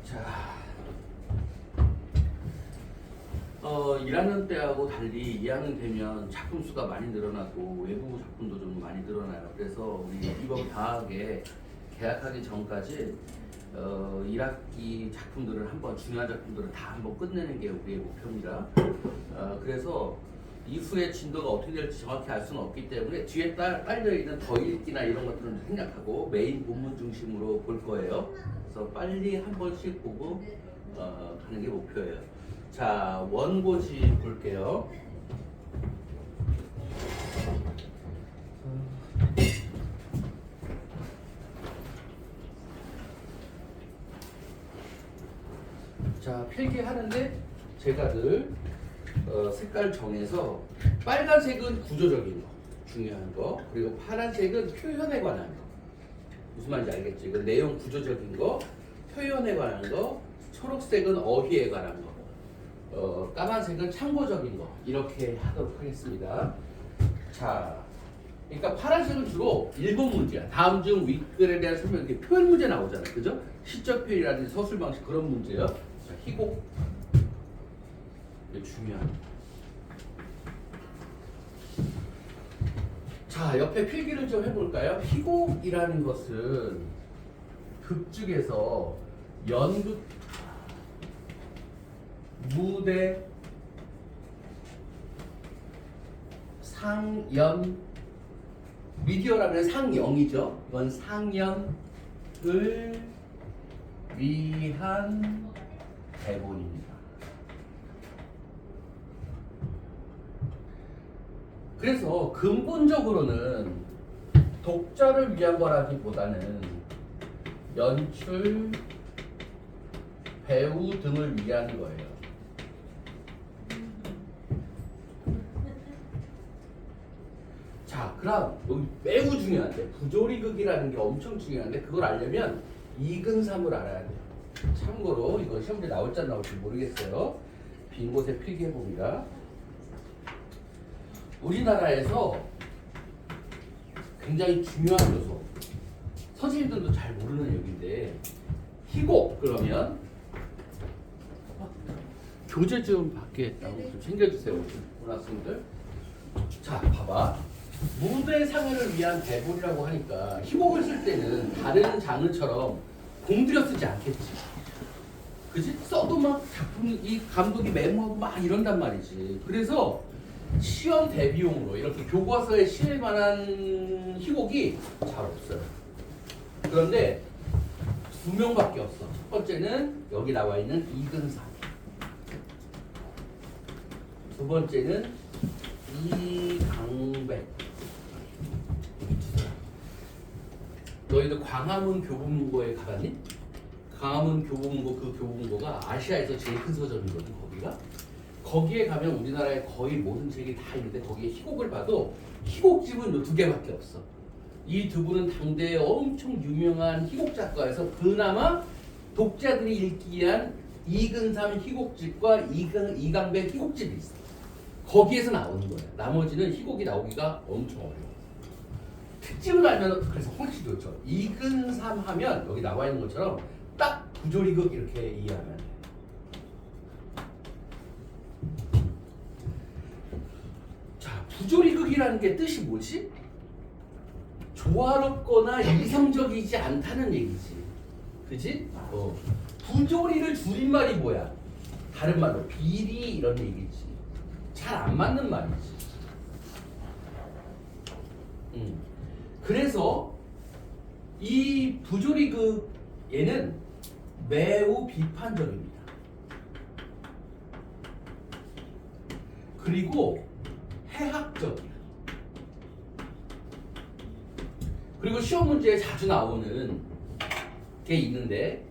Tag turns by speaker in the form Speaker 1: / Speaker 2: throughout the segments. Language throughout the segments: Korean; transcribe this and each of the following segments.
Speaker 1: 자, 1학년 때하고 달리 2학년 되면 작품 수가 많이 늘어나고 외부 작품도 좀 많이 늘어나요. 그래서 우리 이번 방학에 개학하기 전까지 1학기 작품들을 한번 중요한 작품들을 다 한번 끝내는 게 우리의 목표입니다. 그래서 이후에 진도가 어떻게 될지 정확히 알 수는 없기 때문에 뒤에 딸려 있는 더 읽기나 이런 것들은 생략하고 메인 본문 중심으로 볼 거예요. 그래서 빨리 한 번씩 보고 가는 게 목표예요. 자, 원고지 볼게요. 자, 필기하는데 제가 늘 색깔 정해서 빨간색은 구조적인 거, 중요한 거, 그리고 파란색은 표현에 관한 거. 무슨 말인지 알겠지? 그 내용 구조적인 거, 표현에 관한 거, 초록색은 어휘에 관한 거, 까만색은 참고적인 거. 이렇게 하도록 하겠습니다. 자, 그러니까 파란색은 주로 일본 문제야. 다음 중 윗글에 대한 설명, 이렇게 표현 문제 나오잖아요. 그죠? 시적 표현이라든지 서술 방식 그런 문제요. 자, 희곡. 이게 중요한. 자, 옆에 필기를 좀 해볼까요? 희곡이라는 것은 극중에서 연극, 무대, 상연, 미디어라면 상영이죠. 이건 상연을 위한 대본입니다. 그래서 근본적으로는 독자를 위한 거라기보다는 연출, 배우 등을 위한 거예요. 자, 그럼 여기 매우 중요한데 부조리극이라는 게 엄청 중요한데 그걸 알려면 이근삼을 알아야 돼요. 참고로 이거 시험지에 나올지 안 나올지 모르겠어요. 빈 곳에 필기해봅니다. 우리나라에서 굉장히 중요한 요소, 선생님들도 잘 모르는 얘기인데 희곡 그러면 교재 좀 밖에 좀 챙겨주세요, 우리 학생들. 자, 봐봐. 무대 상해를 위한 대본이라고 하니까 희곡을 쓸 때는 다른 장르처럼 공들여 쓰지 않겠지. 그지? 써도 막 작품 이 감독이 메모하고 막 이런단 말이지. 그래서 시험 대비용으로 이렇게 교과서에 실을 만한 희곡이 잘 없어요. 그런데 두 명밖에 없어. 첫 번째는 여기 나와 있는 이근삼. 두 번째는 이강백. 너희들 광화문 교보문고에 가봤니? 광화문 교보문고, 그 교보문고가 아시아에서 제일 큰 서점이거든. 거기에 가면 우리나라의 거의 모든 책이 다 있는데 거기에 희곡을 봐도 희곡집은 이 두 개밖에 없어. 이 두 분은 당대에 엄청 유명한 희곡 작가에서 그나마 독자들이 읽기 위한 이근삼 희곡집과 이강백 희곡집이 있어. 거기에서 나오는 거야. 나머지는 희곡이 나오기가 엄청 어려워. 특징을 알면 그래서 훨씬 좋죠. 이근삼 하면 여기 나와 있는 것처럼 딱 부조리극 이렇게 이해하면 돼. 자, 부조리극이라는 게 뜻이 뭐지? 조화롭거나 이성적이지 않다는 얘기지. 그지? 부조리를 줄임말이 뭐야? 다른 말로 비리 이런 얘기지. 잘 안 맞는 말이지. 그래서 이 부조리극에는 매우 비판적입니다. 그리고 해학적이야. 그리고 시험 문제에 자주 나오는 게 있는데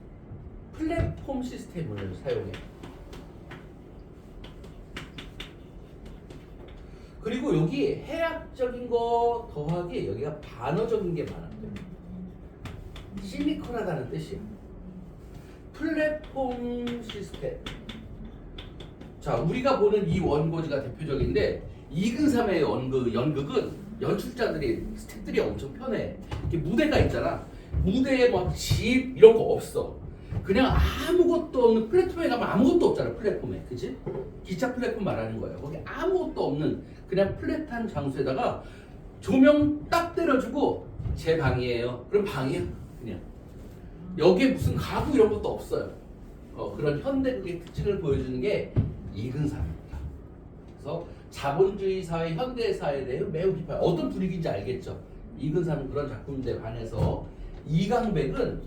Speaker 1: 플랫폼 시스템을 사용해. 그리고 여기 해학적인 거 더하기 여기가 반어적인 게 많아요. 시니컬하다는 뜻이야. 플랫폼 시스템. 자, 우리가 보는 이 원고지가 대표적인데 이근삼의 연극은 연출자들이 스태프들이 엄청 편해. 이렇게 무대가 있잖아. 무대에 막 집 이런 거 없어. 그냥 아무것도 없는 플랫폼에 가면 아무것도 없잖아. 플랫폼에, 그치? 기차 플랫폼 말하는 거예요. 거기 아무것도 없는 그냥 플랫한 장소에다가 조명 딱 때려주고 제 방이에요. 그럼 방이야 그냥. 여기에 무슨 가구 이런 것도 없어요. 그런 현대극의 특징을 보여주는 게 이근삼입니다. 그래서 자본주의 사회, 현대 사회에 대해 매우 비판. 어떤 분위기인지 알겠죠? 이근삼은 그런 작품들에 반해서 이강백은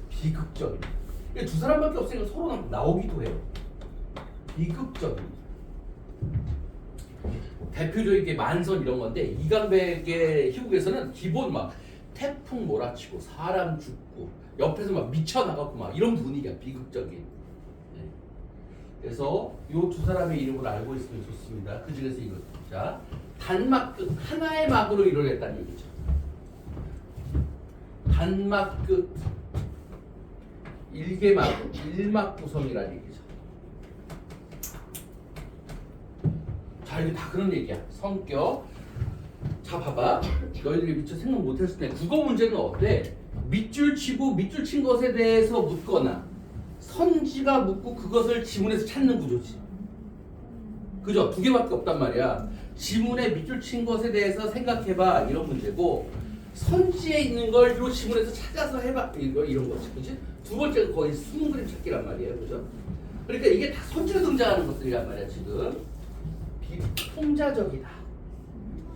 Speaker 1: 비극적입니다. 두 사람밖에 없으니까 서로 나오기도 해요. 비극적입니다. 대표적인 게 만선 이런 건데 이강백의 희곡에서는 기본 막 태풍 몰아치고 사람 죽고 옆에서 막 미쳐나가고 막 이런 분위기야. 비극적인. 네. 그래서 이 두 사람의 이름을 알고 있으면 좋습니다. 그 중에서 이거. 자, 단막극 하나의 막으로 이루어졌다는 얘기죠. 단막극 일개막 일막 구성이라는 얘기죠. 자, 이게 다 그런 얘기야. 성격. 자, 봐봐. 너희들이 미처 생각 못했을 때 국어 문제는 어때? 밑줄 치고 밑줄 친 것에 대해서 묻거나 선지가 묻고 그것을 지문에서 찾는 구조지. 그죠? 두 개밖에 없단 말이야. 지문에 밑줄 친 것에 대해서 생각해봐 이런 문제고, 선지에 있는 걸 요 지문에서 찾아서 해봐 이런 거지. 그치? 두 번째가 거의 숨은 그림 찾기란 말이에요. 그죠? 그러니까 이게 다 선지로 등장하는 것들이란 말이야. 지금 풍자적이다,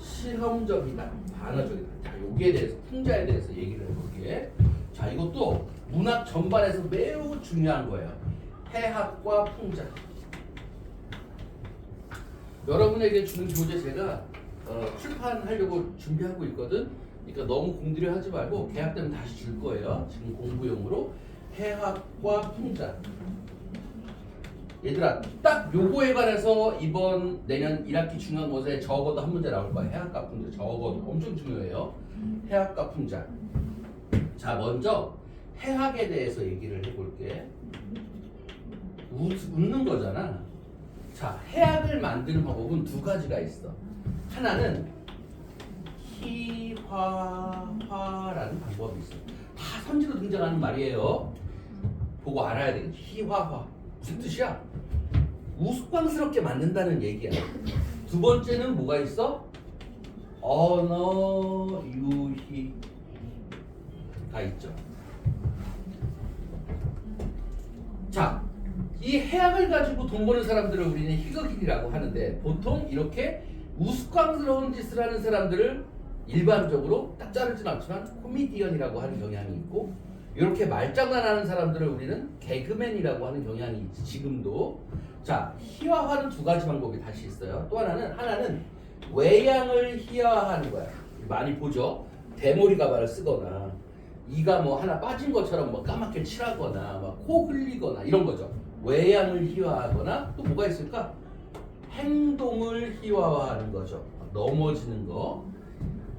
Speaker 1: 실험적이다, 반어적이다. 자, 여기에 대해서, 풍자에 대해서 얘기를 해볼게. 자, 이것도 문학 전반에서 매우 중요한 거예요. 해학과 풍자. 여러분에게 주는 교재 제가 출판하려고 준비하고 있거든. 그러니까 너무 공들여 하지 말고 개학 되면 다시 줄 거예요. 지금 공부용으로 해학과 풍자. 얘들아, 딱 요거에 관해서 이번 내년 1학기 중간고사에 적어도 한 문제 나올 거야. 해학과 풍자 적어도 엄청 중요해요. 해학과 풍자. 자, 먼저 해학에 대해서 얘기를 해볼게. 웃는 거잖아. 자, 해학을 만드는 방법은 두 가지가 있어. 하나는 희화화라는 방법이 있어. 다 선지로 등장하는 말이에요. 보고 알아야 되겠지. 희화화 무슨 뜻이야? 우스꽝스럽게 만든다는 얘기야. 두 번째는 뭐가 있어? 언어 유희가 있죠. 자, 이 해학을 가지고 돈 버는 사람들을 우리는 희극인이라고 하는데, 보통 이렇게 우스꽝스러운 짓을 하는 사람들을 일반적으로 딱 자르진 않지만 코미디언이라고 하는 경향이 있고, 이렇게 말장난하는 사람들을 우리는 개그맨이라고 하는 경향이 있지, 지금도. 자, 희화화는 두 가지 방법이 다시 있어요. 또 하나는 외양을 희화화하는 거야. 많이 보죠. 대머리 가발을 쓰거나 이가 뭐 하나 빠진 것처럼 뭐 까맣게 칠하거나 막 코 흘리거나 이런 거죠. 외양을 희화하거나, 또 뭐가 있을까? 행동을 희화화하는 거죠. 넘어지는 거,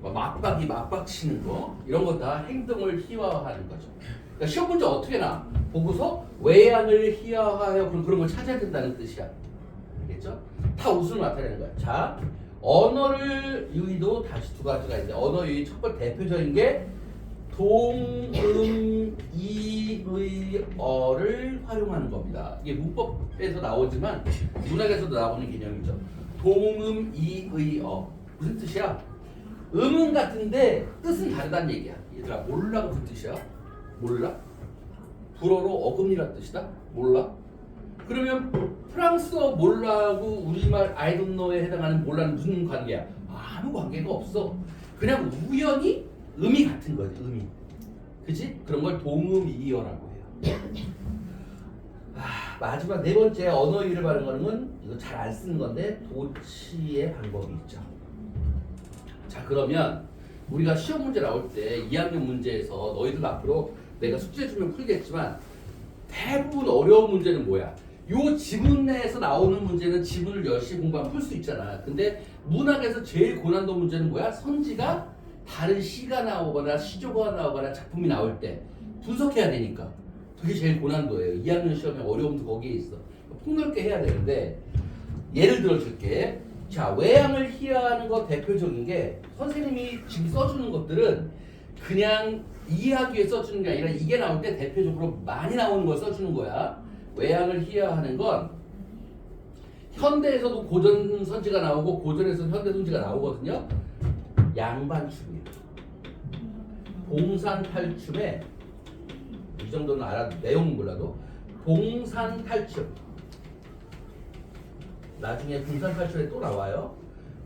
Speaker 1: 막박 치는 거, 이런 거 다 행동을 희화화하는 거죠. 그러니까 시험 문제 어떻게 나? 보고서 외양을 희화화하여 그런 걸 찾아야 된다는 뜻이야. 알겠죠? 다 웃음을 나타내는 거야. 자, 언어를 유희도 다시 두 가지가 있는데, 언어 유희 첫 번째 대표적인 게 동음이의어를 활용하는 겁니다. 이게 문법에서 나오지만 문학에서도 나오는 개념이죠. 동음이의어 무슨 뜻이야? 음은 같은데 뜻은 다르다는 얘기야. 얘들아, 몰라가 무슨 뜻이야? 몰라? 불어로 어금니란 뜻이다? 몰라? 그러면 프랑스어 몰라하고 우리말 I don't know에 해당하는 몰라는 무슨 관계야? 아무 관계가 없어. 그냥 우연히 음이 같은 거지, 음이. 그치? 그런 걸 동음이의어라고 해요. 마지막 네 번째 언어 유희를 발음하는 건 이거 잘 안 쓰는 건데, 도치의 방법이 있죠. 자, 그러면 우리가 시험 문제 나올 때 2학년 문제에서 너희들 앞으로 내가 숙제 주면 풀겠지만 대부분 어려운 문제는 뭐야? 요 지문 내에서 나오는 문제는 지문을 열심히 공부하면 풀 수 있잖아. 근데 문학에서 제일 고난도 문제는 뭐야? 선지가 다른 시가 나오거나 시조가 나오거나 작품이 나올 때 분석해야 되니까 그게 제일 고난도예요. 2학년 시험에 어려움도 거기에 있어. 폭넓게 해야 되는데, 예를 들어 줄게. 자, 외양을 희화하는 거 대표적인 게, 선생님이 지금 써주는 것들은 그냥 이해하기 위해 써주는 게 아니라 이게 나올 때 대표적으로 많이 나오는 걸 써주는 거야. 외양을 희화하는 건 현대에서도 고전 선지가 나오고 고전에서도 현대 선지가 나오거든요. 양반춤이에요. 봉산탈춤에 이 정도는 알아, 내용은 몰라도 봉산탈춤, 나중에 봉산탈춤에 또 나와요.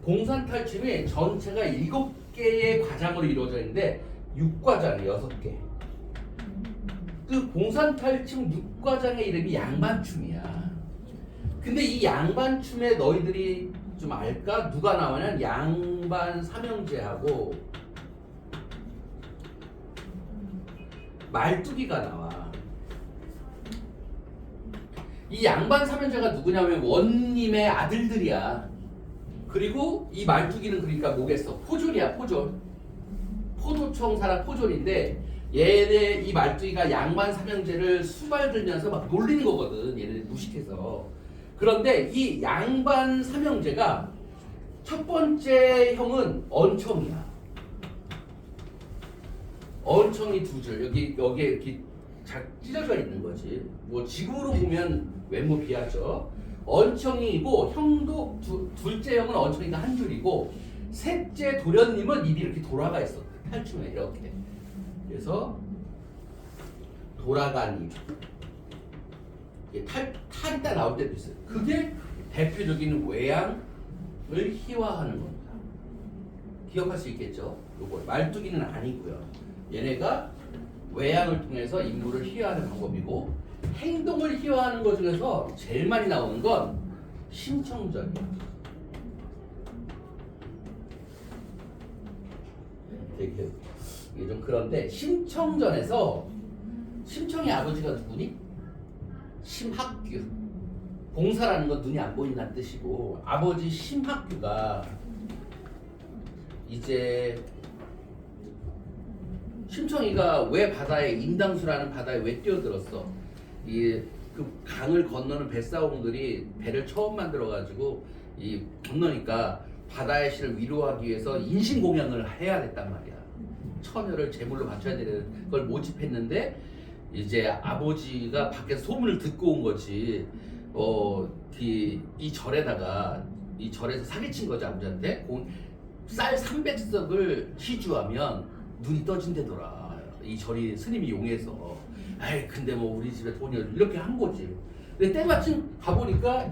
Speaker 1: 봉산탈춤이 전체가 7개의 과장으로 이루어져 있는데 6과장이에요. 6개. 그 봉산탈춤 6과장의 이름이 양반춤이야. 근데 이 양반춤에 너희들이 좀 알까? 누가 나오냐면 양반 삼형제하고 말뚝이가 나와. 이 양반 삼형제가 누구냐면 원님의 아들들이야. 그리고 이 말뚝이는 그러니까 뭐겠어? 포졸이야, 포졸. 포도청 사람 포졸인데 얘네 이 말뚝이가 양반 삼형제를 수발 들면서 막 놀리는 거거든. 얘네 무식해서. 그런데 이 양반 삼형제가 첫 번째 형은 언청이야. 언청이 두 줄, 여기에 이렇게 찢어져 있는 거지. 뭐 지금으로 보면 외모 비하죠. 언청이고 형도 둘째 형은 언청이가 한 줄이고 셋째 도련님은 입이 이렇게 돌아가 있어. 탈춤에 이렇게. 그래서 돌아간 입. 탈이 딱 나올 때도 있어요. 그게 대표적인 외양을 희화하는 겁니다. 기억할 수 있겠죠? 요거 말뚝이는 아니고요. 얘네가 외양을 통해서 인물을 희화하는 방법이고 행동을 희화하는 것 중에서 제일 많이 나오는 건 심청전이에요. 되게 이게 좀 그런데 심청전에서 심청의 아버지가 누구니? 심학규. 봉사라는 건 눈이 안 보인다는 뜻이고 아버지 심학규가 이제 심청이가 왜 바다에 인당수라는 바다에 왜 뛰어들었어? 그 강을 건너는 뱃사공들이 배를 처음 만들어가지고 이 건너니까 바다의 신을 위로하기 위해서 인신공양을 해야 됐단 말이야. 처녀를 제물로 바쳐야 되는 걸 모집했는데 이제 아버지가 밖에서 소문을 듣고 온 거지. 이 절에다가 이 절에서 사기친 거지 아버지한테. 쌀 300석을 희주하면 눈이 떠진대더라. 이 절이 스님이 용해서. 아이 근데 뭐 우리 집에 돈이 이렇게 한 거지. 근데 때마침 가보니까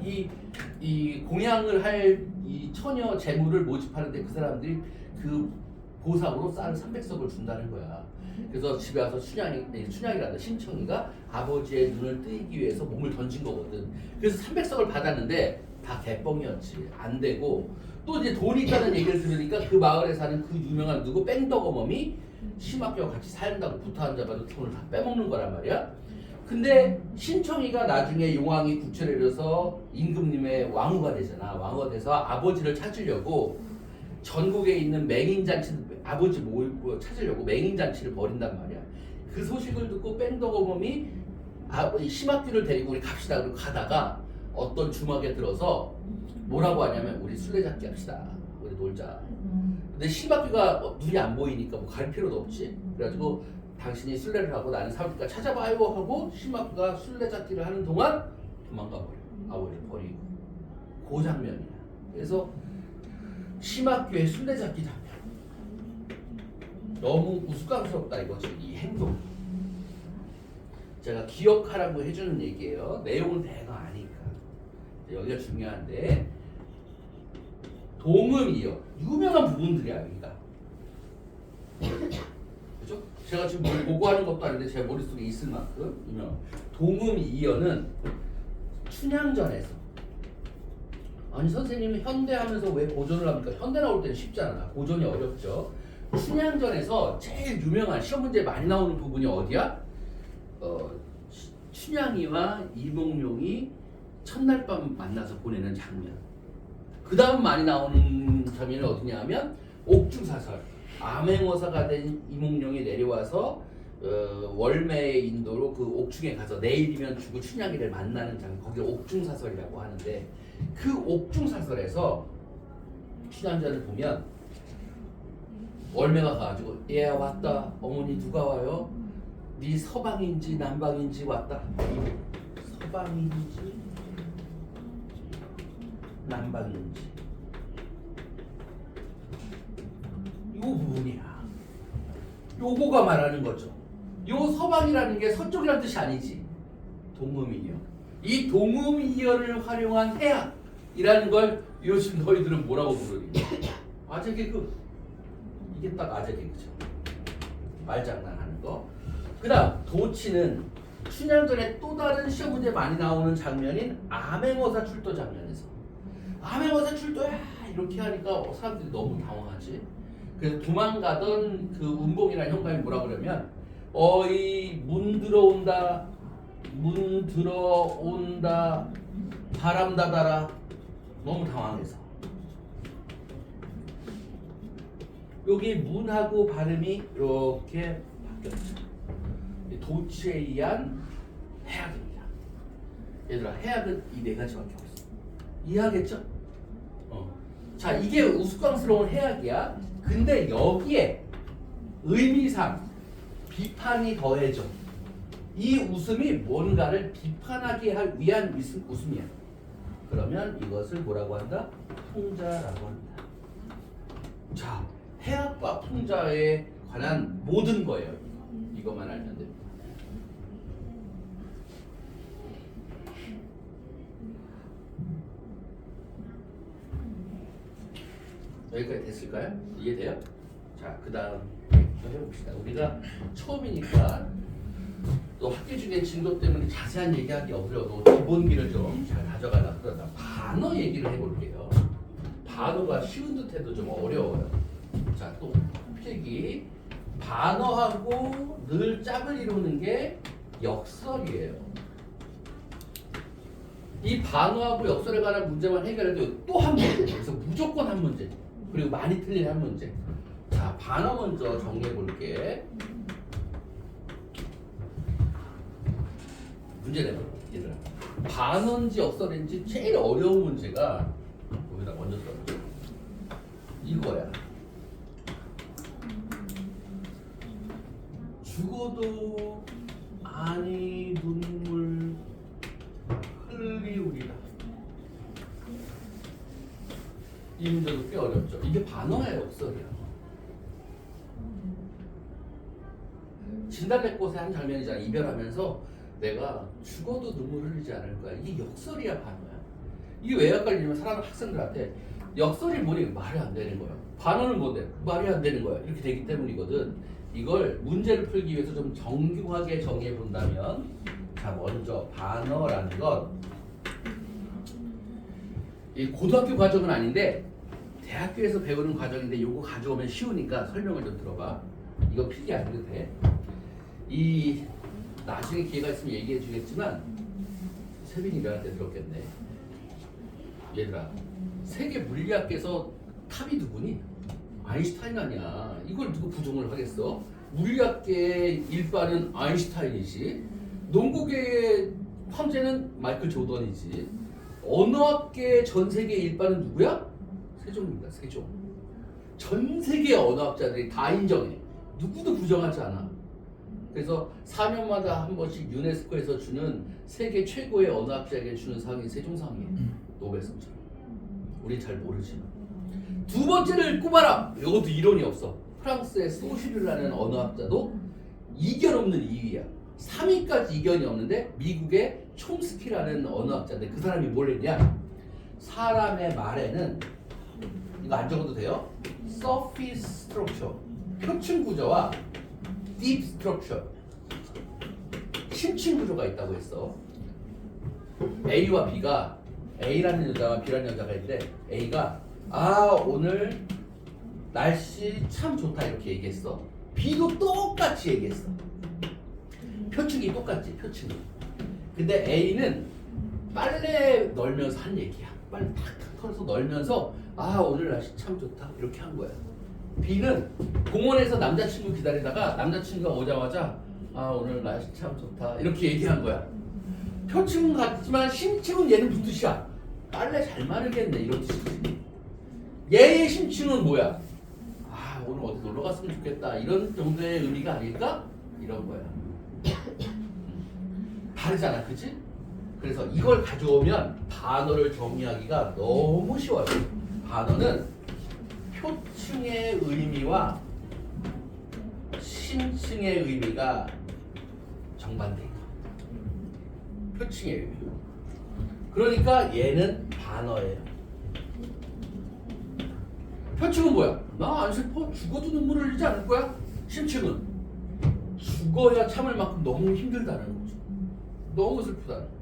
Speaker 1: 이 공양을 할 이 처녀 재물을 모집하는데 그 사람들이 그 보상으로 쌀 300석을 준다는 거야. 그래서 집에 와서 춘향이란다 심청이가 아버지의 눈을 뜨이기 위해서 몸을 던진 거거든. 그래서 300석을 받았는데 다 개뻥이었지. 안 되고 또 이제 돈이 있다는 얘기를 들으니까 그 마을에 사는 그 유명한 누구 뺑덕어멈이 심학교와 같이 살다고 부터 앉아가지고 돈을 다 빼먹는 거란 말이야. 근데 신청이가 나중에 용왕이 국철에 이르러서 임금님의 왕후가 되잖아. 왕후가 돼서 아버지를 찾으려고 전국에 있는 맹인잔치 아버지 모이고 찾으려고 맹인잔치를 벌인단 말이야. 그 소식을 듣고 뺑덕어멈이 심학규를 데리고 우리 갑시다. 그리고 가다가 어떤 주막에 들어서 뭐라고 하냐면 우리 술래잡기 합시다. 우리 놀자. 근데 심학규가 눈이 안 보이니까 뭐 갈 필요도 없지. 그래가지고 당신이 술래를 하고 나는 사올니까 찾아봐요 하고 심학규가 술래잡기를 하는 동안 도망가 버려. 아버지를 버리고. 그 장면이야. 그래서 심학규의 술래잡기 장면. 너무 우스꽝스럽다 이거지. 이 행동. 제가 기억하라고 해주는 얘기예요. 내용은 대강 아니까. 여기가 중요한데 동음이요. 유명한 부분들이야 여기가. 그죠? 제가 지금 뭘 보고하는 것도 아닌데 제 머릿속에 있을 만큼 유명. 동음이어는 춘향전에서 아니 선생님은 현대 하면서 왜 고전을 합니까? 현대 나올 때는 쉽잖아. 고전이 어렵죠. 춘향전에서 제일 유명한 시험 문제에 많이 나오는 부분이 어디야? 춘향이와 이몽룡이 첫날 밤 만나서 보내는 장면. 그 다음 많이 나오는 장면이 어디냐 하면 옥중사설. 암행어사가 된 이몽룡이 내려와서 월매의 인도로 그 옥중에 가서 내일이면 죽을 춘향이를 만나는 장면. 거기 옥중사설이라고 하는데 그 옥중사설에서 춘향전을 보면 월매가 가가지고 얘야 왔다. 어머니 누가 와요? 네 서방인지 남방인지 왔다. 서방인지 남방인지 요 부분이야. 요거가 말하는 거죠. 요 서방이라는 게 서쪽이라는 뜻이 아니지. 동음이요. 이 동음이어를 활용한 해학이라는 걸 요즘 너희들은 뭐라고 부르니? 아재 개그. 이게 딱 아재 개그죠. 말장난하는 거. 그 다음 도치는 춘향전에 또 다른 시험 문제 많이 나오는 장면인 암행어사 출도 장면에서 암행어사 출도야 이렇게 하니까 사람들이 너무 당황하지. 그래서 도망가던 그 운봉이라는 형감이 뭐라 그러면 어이 문 들어온다 바람 닫아라. 너무 당황해서 여기 문하고 발음이 이렇게 바뀌었죠. 도치에 의한 해악입니다. 얘들아 해악은 이 네 가지밖에 없어. 이해하겠죠? 자 이게 우스꽝스러운 해악이야. 근데 여기에 의미상 비판이 더해져. 이 웃음이 뭔가를 비판하게 위한 웃음이야. 그러면 이것을 뭐라고 한다? 풍자라고 한다. 자 해악과 풍자에 관한 모든 거예요. 이것만 알면 됩니다. 여기까지 됐을까요? 이해돼요? 자, 그 다음 또 해봅시다. 우리가 처음이니까 또 학교 중에 진도 때문에 자세한 얘기하기 어려워도 기본기를 좀 잘 가져가려고 그러다 반어 얘기를 해볼게요. 반어가 쉬운 듯해도 좀 어려워요. 자, 또 필기. 반어하고 늘 짝을 이루는 게 역설이에요. 이 반어하고 역설에 관한 문제만 해결해도 또 한 문제. 그래서 무조건 한 문제. 그리고 많이 틀린 한 문제. 자, 반어 먼저 정리해 볼게. 문제 내봐, 얘들아. 반어인지 역설인지 제일 어려운 문제가 여기다 먼저 써줘. 이거야. 죽어도 아니 눈물 흘리우리라. 이 문제도 꽤 어렵죠. 이게 반어야 역설이야. 진달래꽃의 한 장면이잖아. 이별하면서 내가 죽어도 눈물 흘리지 않을 거야. 이게 역설이야 반어야. 이게 왜 헷갈리냐면 사람 학생들한테 역설이 뭐니 말이 안 되는 거야. 반어는 뭔데? 말이 안 되는 거야. 이렇게 되기 때문이거든. 이걸 문제를 풀기 위해서 좀 정교하게 정해 본다면 자 먼저 반어라는 것 이 고등학교 과정은 아닌데 대학교에서 배우는 과정인데 요거 가져오면 쉬우니까 설명을 좀 들어봐. 이거 필기 안 해도 돼. 이 나중에 기회가 있으면 얘기해 주겠지만 세빈이 일어날 때 들었겠네. 얘들아 세계 물리학계에서 탑이 누구니? 아인슈타인 아니야. 이걸 누구 부정을 하겠어? 물리학계의 일반은 아인슈타인이지. 농구계의 황제는 마이클 조던이지. 언어학계의 전 세계 일반은 누구야? 세종입니다. 세종. 전 세계 언어학자들이 다 인정해. 누구도 부정하지 않아. 그래서 4년마다 한 번씩 유네스코에서 주는 세계 최고의 언어학자에게 주는 상이 세종상이에요. 노벨상처럼. 우린 잘 모르지만. 두 번째를 꼽아라. 이것도 이론이 없어. 프랑스의 소시르라는 언어학자도 이견 없는 2위야. 3위까지 이견이 없는데 미국의 촘스키라는 언어학자인데 그 사람이 뭘 했냐? 사람의 말에는 이거 안 적어도 돼요. surface structure 표층 구조와 deep structure 심층 구조가 있다고 했어. A와 B가 A라는 여자와 B라는 여자가 있는데 A가 오늘 날씨 참 좋다 이렇게 얘기했어. B도 똑같이 얘기했어. 표층이 똑같지 표층이. 근데 A는 빨래 널면서 한 얘기야. 빨리 탁탁 털어서 널면서 오늘 날씨 참 좋다 이렇게 한 거야. B는 공원에서 남자친구 기다리다가 남자친구가 오자마자 오늘 날씨 참 좋다 이렇게 얘기한 거야. 표층은 같지만 심층은 얘는 무슨 뜻이야? 빨래 잘 마르겠네 이런 뜻이지. 얘의 심층은 뭐야? 오늘 어디 놀러 갔으면 좋겠다 이런 정도의 의미가 아닐까? 이런 거야. 다르잖아, 그치? 그래서 이걸 가져오면 단어를 정리하기가 너무 쉬워요. 단어는 표층의 의미와 심층의 의미가 정반대예요. 표층의 의미. 그러니까 얘는 단어예요. 표층은 뭐야? 나 안 슬퍼. 죽어도 눈물 흘리지 않을 거야. 심층은 죽어야 참을 만큼 너무 힘들다는 거죠. 너무 슬프다는 거죠.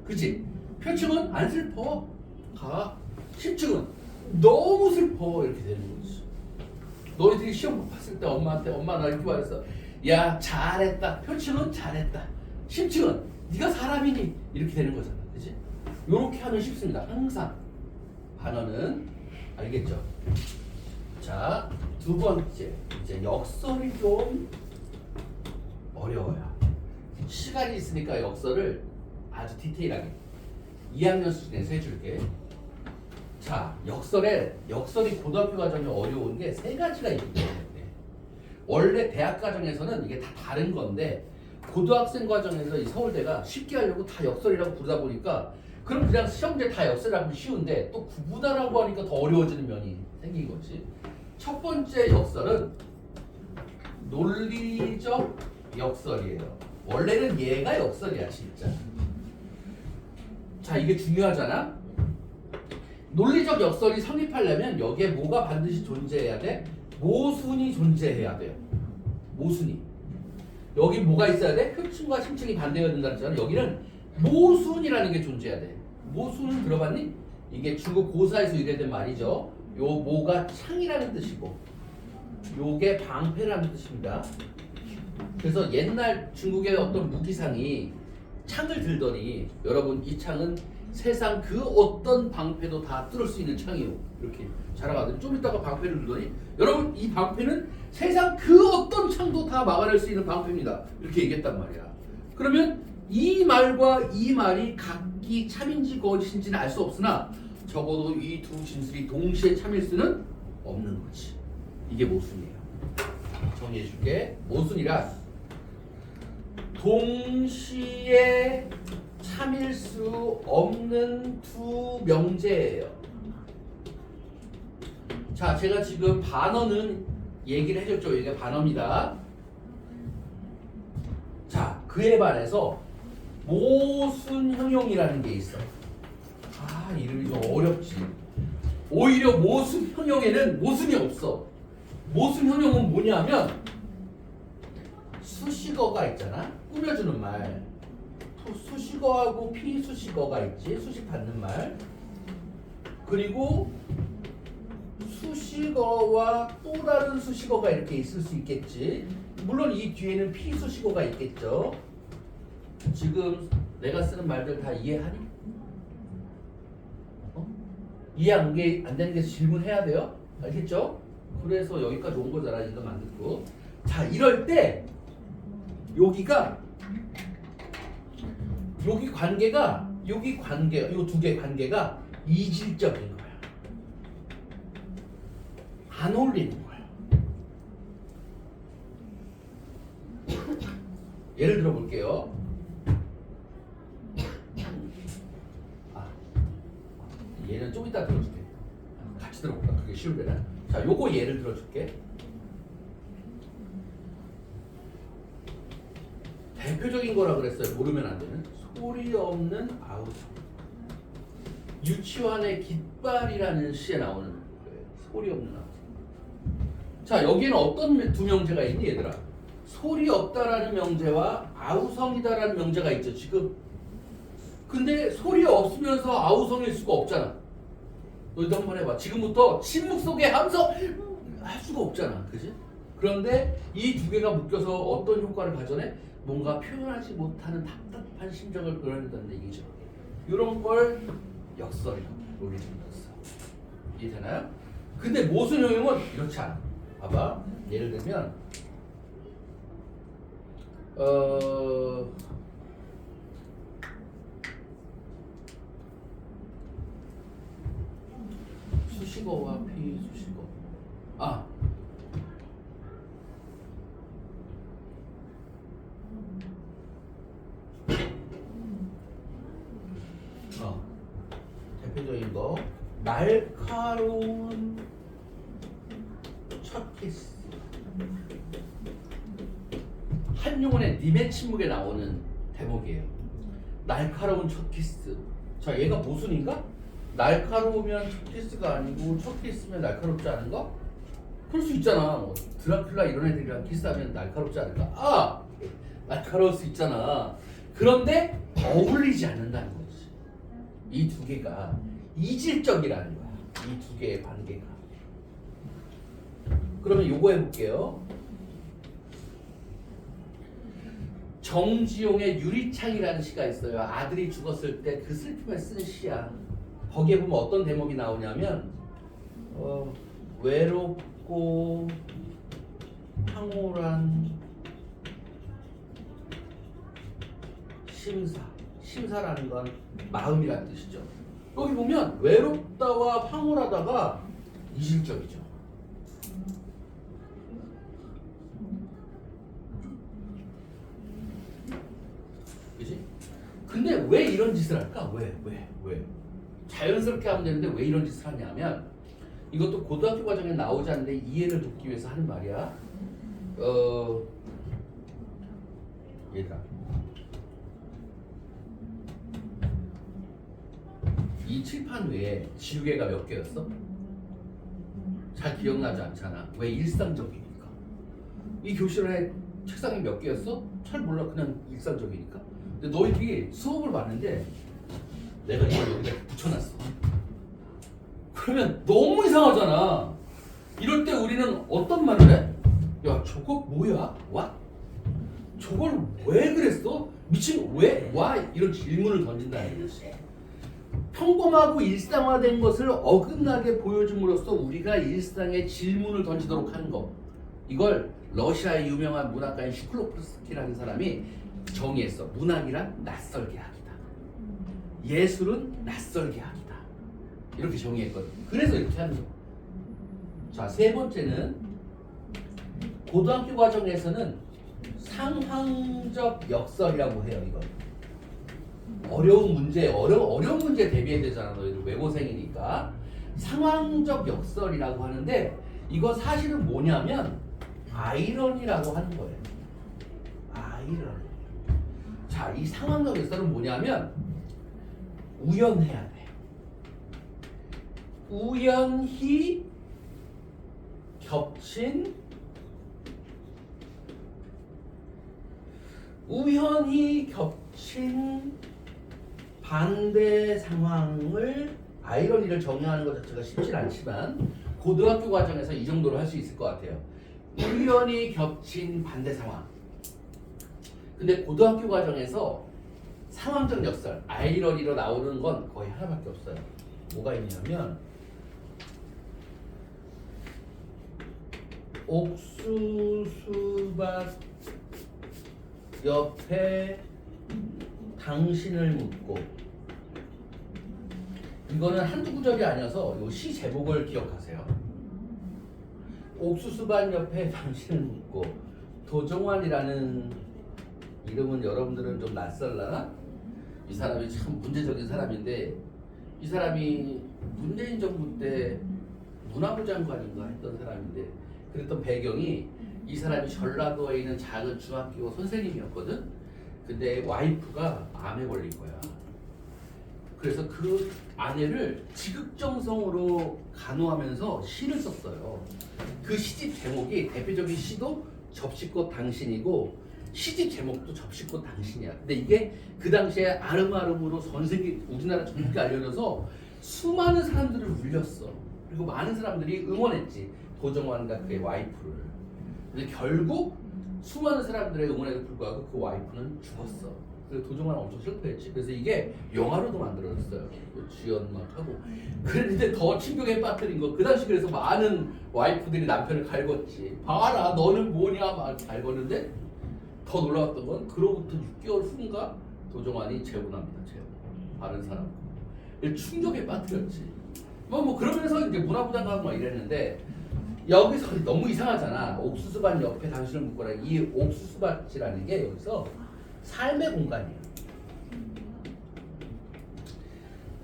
Speaker 1: 그치? 표층은 안 슬퍼. 가. 심층은 너무 슬퍼. 이렇게 되는 거지. 너희들이 시험 못 봤을 때 엄마한테 엄마 나 이렇게 말했어. 야 잘했다. 표층은 잘했다. 심층은 네가 사람이니 이렇게 되는 거잖아. 그치? 요렇게 하면 쉽습니다. 항상 단어는 알겠죠? 자, 두 번째 이제 역설이 좀 어려워요. 시간이 있으니까 역설을 아주 디테일하게 2학년 수준에서 해줄게. 자, 역설이 고등학교 과정이 어려운 게 세 가지가 있기 때문에 원래 대학 과정에서는 이게 다 다른 건데 고등학생 과정에서 이 서울대가 쉽게 하려고 다 역설이라고 부르다 보니까 그럼 그냥 시험제 다 역설하면 쉬운데 또 구분하라고 하니까 더 어려워지는 면이 생긴 거지. 첫 번째 역설은 논리적 역설이에요. 원래는 얘가 역설이야 진짜. 자, 이게 중요하잖아. 논리적 역설이 성립하려면 여기에 뭐가 반드시 존재해야 돼? 모순이 존재해야 돼요. 모순이. 여기 뭐가 있어야 돼? 표층과 심층이 반대가 된다 했잖아. 여기는 모순이라는 게 존재해야 돼. 모순은 들어봤니? 이게 중국 고사에서 유래된 말이죠. 요 모가 창이라는 뜻이고 요게 방패라는 뜻입니다. 그래서 옛날 중국의 어떤 무기상이 창을 들더니 여러분 이 창은 세상 그 어떤 방패도 다 뚫을 수 있는 창이요. 이렇게 자랑하더니 좀 이따가 방패를 들더니 여러분 이 방패는 세상 그 어떤 창도 다 막아낼 수 있는 방패입니다. 이렇게 얘기했단 말이야. 그러면 이 말과 이 말이 각기 참인지 거짓인지는 알 수 없으나 적어도 이 두 진술이 동시에 참일 수는 없는 거지. 이게 모순이에요. 정리해줄게. 모순이란 동시에 참일 수 없는 두 명제예요. 자, 제가 지금 반어는 얘기를 해줬죠. 이게 반어입니다. 자, 그에 반해서 모순형용이라는 게 있어. 아, 이름이 좀 어렵지. 오히려 모순형용에는 모순이 없어. 모순형용은 뭐냐면 수식어가 있잖아. 꾸며주는 말. 수식어하고 피수식어가 있지. 수식 받는 말. 그리고 수식어와 또 다른 수식어가 이렇게 있을 수 있겠지. 물론 이 뒤에는 피수식어가 있겠죠. 지금 내가 쓰는 말들 다 이해하니? 이해 안 되는 게 질문해야 돼요. 알겠죠? 그래서 여기까지 온 거잖아. 이거 만들고. 자, 이럴 때 여기가 여기 관계가 요 두 개 관계가 이질적인 거야. 안 어울리는 거야. 예를 들어 볼게요. 얘는 좀 이따 들어줄게. 같이 들어볼까? 그게 쉬울 때는. 자, 요거 예를 들어줄게. 대표적인 거라 그랬어요. 모르면 안 되는. 소리 없는 아우성. 유치원의 깃발이라는 시에 나오는 거예요. 소리 없는 아우성. 자, 여기는 어떤 두 명제가 있니, 얘들아? 소리 없다라는 명제와 아우성이다라는 명제가 있죠, 지금. 근데 소리 없으면서 아우성일 수가 없잖아. 너희도 한번 해봐. 지금부터 침묵 속에 함성 할 수가 없잖아, 그지? 그런데 이 두 개가 묶여서 어떤 효과를 가져내? 뭔가 표현하지 못하는 답답한 심정을 그려낸다는 얘기죠. 이런 걸 역설이라고 논리적 역설. 이해되나요? 근데 모순형용은 이렇지 않아. 봐봐. 예를 들면 수식어와 피수식어. 대표적인 거 날카로운 첫 키스. 한용운의 님의 침묵에 나오는 대목이에요. 날카로운 첫 키스. 자, 얘가 모순인가? 날카로우면 첫 키스가 아니고 첫 키스면 날카롭지 않은가? 그럴 수 있잖아. 뭐, 드라큘라 이런 애들이랑 키스하면 날카롭지 않을까? 아! 날카로울 수 있잖아. 그런데 어울리지 않는다는 거지. 이 두 개가 이질적이라는 거야. 이 두 개의 관계가. 그러면 요거 해볼게요. 정지용의 유리창이라는 시가 있어요. 아들이 죽었을 때 그 슬픔에 쓴 시야. 거기에 보면 어떤 대목이 나오냐면 외롭고 황홀한 심사라는 건 마음이라는 뜻이죠. 여기 보면 외롭다와 황홀하다가 이질적이죠. 그지? 근데 왜 이런 짓을 할까? 왜? 자연스럽게 하면 되는데 왜 이런 짓을 하냐면 이것도 고등학교 과정에 나오지 않는데 이해를 돕기 위해서 하는 말이야. 얘들아, 이 칠판 외에 지우개가 몇 개였어? 잘 기억나지 않잖아. 왜? 일상적이니까. 이 교실에 책상이 몇 개였어? 잘 몰라. 그냥 일상적이니까. 근데 너희들이 수업을 봤는데 내가 이걸 여기다 붙여놨어. 그러면 너무 이상하잖아. 이럴 때 우리는 어떤 말을 해? 야, 저거 뭐야? 와? 저걸 왜 그랬어? 미친 왜? 와? 이런 질문을 던진다는 거지. 평범하고 일상화된 것을 어긋나게 보여줌으로써 우리가 일상에 질문을 던지도록 하는 거. 이걸 러시아의 유명한 문학가인 슈클로프스키라는 사람이 정의했어. 문학이란 낯설게 하기다. 예술은 낯설게 하기다. 이렇게 정의했거든. 그래서 이렇게 하는 거. 자, 세 번째는 고등학교 과정에서는 상황적 역설이라고 해요. 이걸. 어려운 문제 대비해야 되잖아. 너희들 외고생이니까. 상황적 역설이라고 하는데 이거 사실은 뭐냐면 아이러니라고 하는 거예요. 아이러니. 자, 이 상황적 역설은 뭐냐면 우연해야 돼. 우연히 겹친 반대 상황을 아이러니를 정의하는 것 자체가 쉽진 않지만 고등학교 과정에서 이 정도로 할 수 있을 것 같아요. 우연히 겹친 반대 상황. 근데 고등학교 과정에서 상황적 역설, 아이러니로 나오는 건 거의 하나밖에 없어요. 뭐가 있냐면 옥수수밭 옆에 당신을 묻고. 이거는 한두 구절이 아니어서 이 시 제목을 기억하세요. 옥수수밭 옆에 당신을 묻고. 도종환이라는 이름은 여러분들은 좀 낯설라나? 이 사람이 참 문제적인 사람인데 이 사람이 문재인 정부 때 문화부 장관인가 했던 사람인데 그랬던 배경이 이 사람이 전라도에 있는 작은 중학교 선생님이었거든. 근데 와이프가 암에 걸린 거야. 그래서 그 아내를 지극정성으로 간호하면서 시를 썼어요. 그 시집 제목이 대표적인 시도 접시꽃 당신이고 시집 제목도 접시꽃 당신이야. 근데 이게 그 당시에 아름아름으로 전 세계 우리나라 전국에 알려져서 수많은 사람들을 울렸어. 그리고 많은 사람들이 응원했지. 도정환과 그의 와이프를. 근데 결국 수많은 사람들의 응원에도 불구하고 그 와이프는 죽었어. 그래서 도정환은 엄청 슬퍼했지. 그래서 이게 영화로도 만들어졌어요. 주연 막 하고. 그랬는데 더 충격에 빠뜨린 거. 그 당시 그래서 많은 와이프들이 남편을 갈궜지. 봐라, 너는 뭐냐 막 갈궜는데 더 놀라웠던 건 그로부터 6개월 후인가 도정환이 재혼합니다. 재혼. 다른 사람. 충격에 빠뜨렸지. 뭐 그러면서 이제 문화부장관 막 이랬는데 여기서 너무 이상하잖아. 옥수수밭 옆에 당신을 묻거라. 이 옥수수밭이라는 게 여기서 삶의 공간이에요.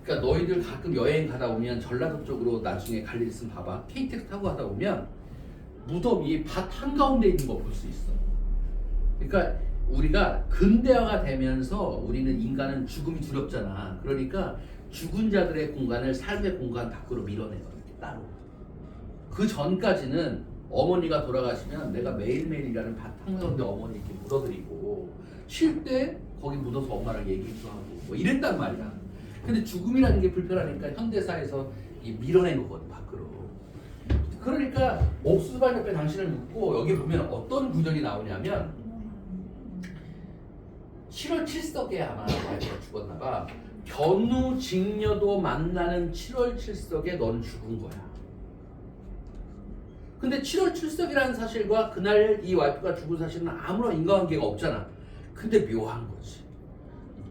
Speaker 1: 그러니까 너희들 가끔 여행 가다 오면 전라도 쪽으로 나중에 갈 일 있으면 봐봐. KTX 타고 가다 오면 무덤이 밭 한가운데 있는 거 볼 수 있어. 그러니까 우리가 근대화가 되면서 우리는 인간은 죽음이 두렵잖아. 그러니까 죽은 자들의 공간을 삶의 공간 밖으로 밀어내거든. 따로. 그 전까지는 어머니가 돌아가시면 내가 매일매일 일하는 밭 한가운데 어머니 이렇게 묻어드리고 쉴 때 거기 묻어서 엄마랑 얘기도 하고 뭐 이랬단 말이야. 근데 죽음이라는 게 불편하니까 현대사에서 밀어낸 거거든 밖으로. 그러니까 옥수수밭 옆에 당신을 묻고 여기 보면 어떤 구절이 나오냐면 7월 7석에 아마 와이프가 죽었나봐. 견우 직녀도 만나는 7월 7석에 넌 죽은 거야. 근데 7월 7석이라는 사실과 그날 이 와이프가 죽은 사실은 아무런 인과관계가 없잖아. 근데 묘한 거지.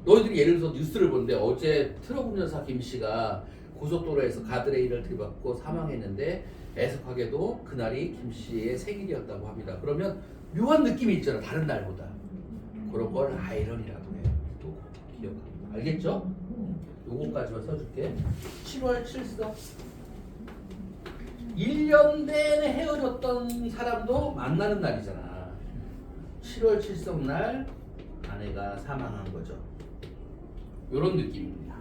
Speaker 1: 너희들이 예를 들어서 뉴스를 보는데 어제 트럭 운전사 김 씨가 고속도로에서 가드레일을 들이받고 사망했는데 애석하게도 그날이 김 씨의 생일이었다고 합니다. 그러면 묘한 느낌이 있잖아. 다른 날보다. 그런 걸 아이러니라고 해. 또 기억합니다. 알겠죠? 요거까지만 써줄게. 7월 7석. 1년 내내 헤어졌던 사람도 만나는 날이잖아. 7월 7석 날 아내가 사망한 거죠. 요런 느낌입니다.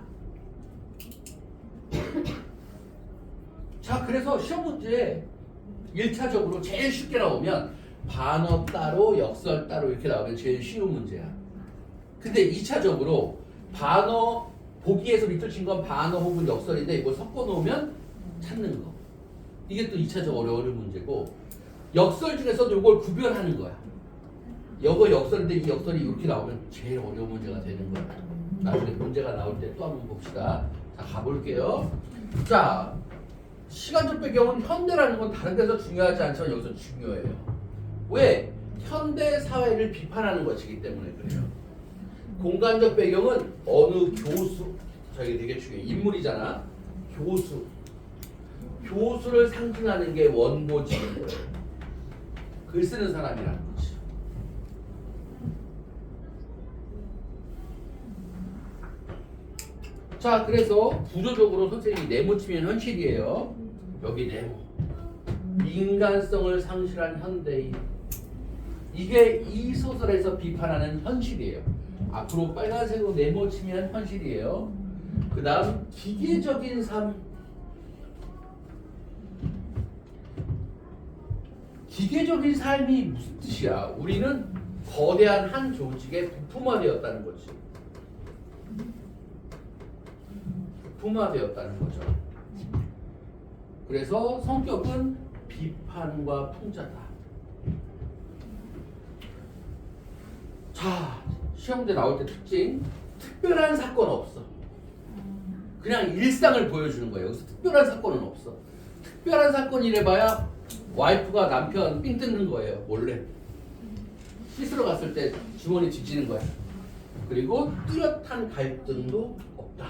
Speaker 1: 자, 그래서 시험 문제에 1차적으로 제일 쉽게 나오면 반어 따로 역설 따로 이렇게 나오면 제일 쉬운 문제야. 근데 2차적으로 반어 보기에서 밑줄 친 건 반어 혹은 역설인데 이걸 섞어 놓으면 찾는 거. 이게 또 2차적 어려운 문제고 역설 중에서도 이걸 구별하는 거야. 이거 역설인데 이 역설이 이렇게 나오면 제일 어려운 문제가 되는 거야. 나중에 문제가 나올 때 또 한번 봅시다. 자, 가볼게요. 자, 시간적 배경은 현대라는 건 다른 데서 중요하지 않지만 여기서 중요해요. 왜? 현대 사회를 비판하는 것이기 때문에 그래요. 공간적 배경은 어느 교수, 저게 되게 중요해. 인물이잖아. 교수. 교수를 상징하는 게 원고지인 거예요. 글 쓰는 사람이라는 거지. 자, 그래서 구조적으로 선생님이 네모치면 현실이에요. 여기 네모. 인간성을 상실한 현대인. 이게 이 소설에서 비판하는 현실이에요. 앞으로 빨간색으로 네모치면 현실이에요. 그 다음 기계적인 삶. 기계적인 삶이 무슨 뜻이야? 우리는 거대한 한 조직에 부품화되었다는 거지. 부품화되었다는 거죠. 그래서 성격은 비판과 풍자다. 자, 시험대 나올 때 특징. 특별한 사건 없어. 그냥 일상을 보여주는 거예요. 여기서 특별한 사건은 없어. 특별한 사건이래봐야 와이프가 남편 삥 뜯는 거예요. 몰래. 씻으러 갔을 때 주머니 뒤지는 거야. 그리고 뚜렷한 갈등도 없다.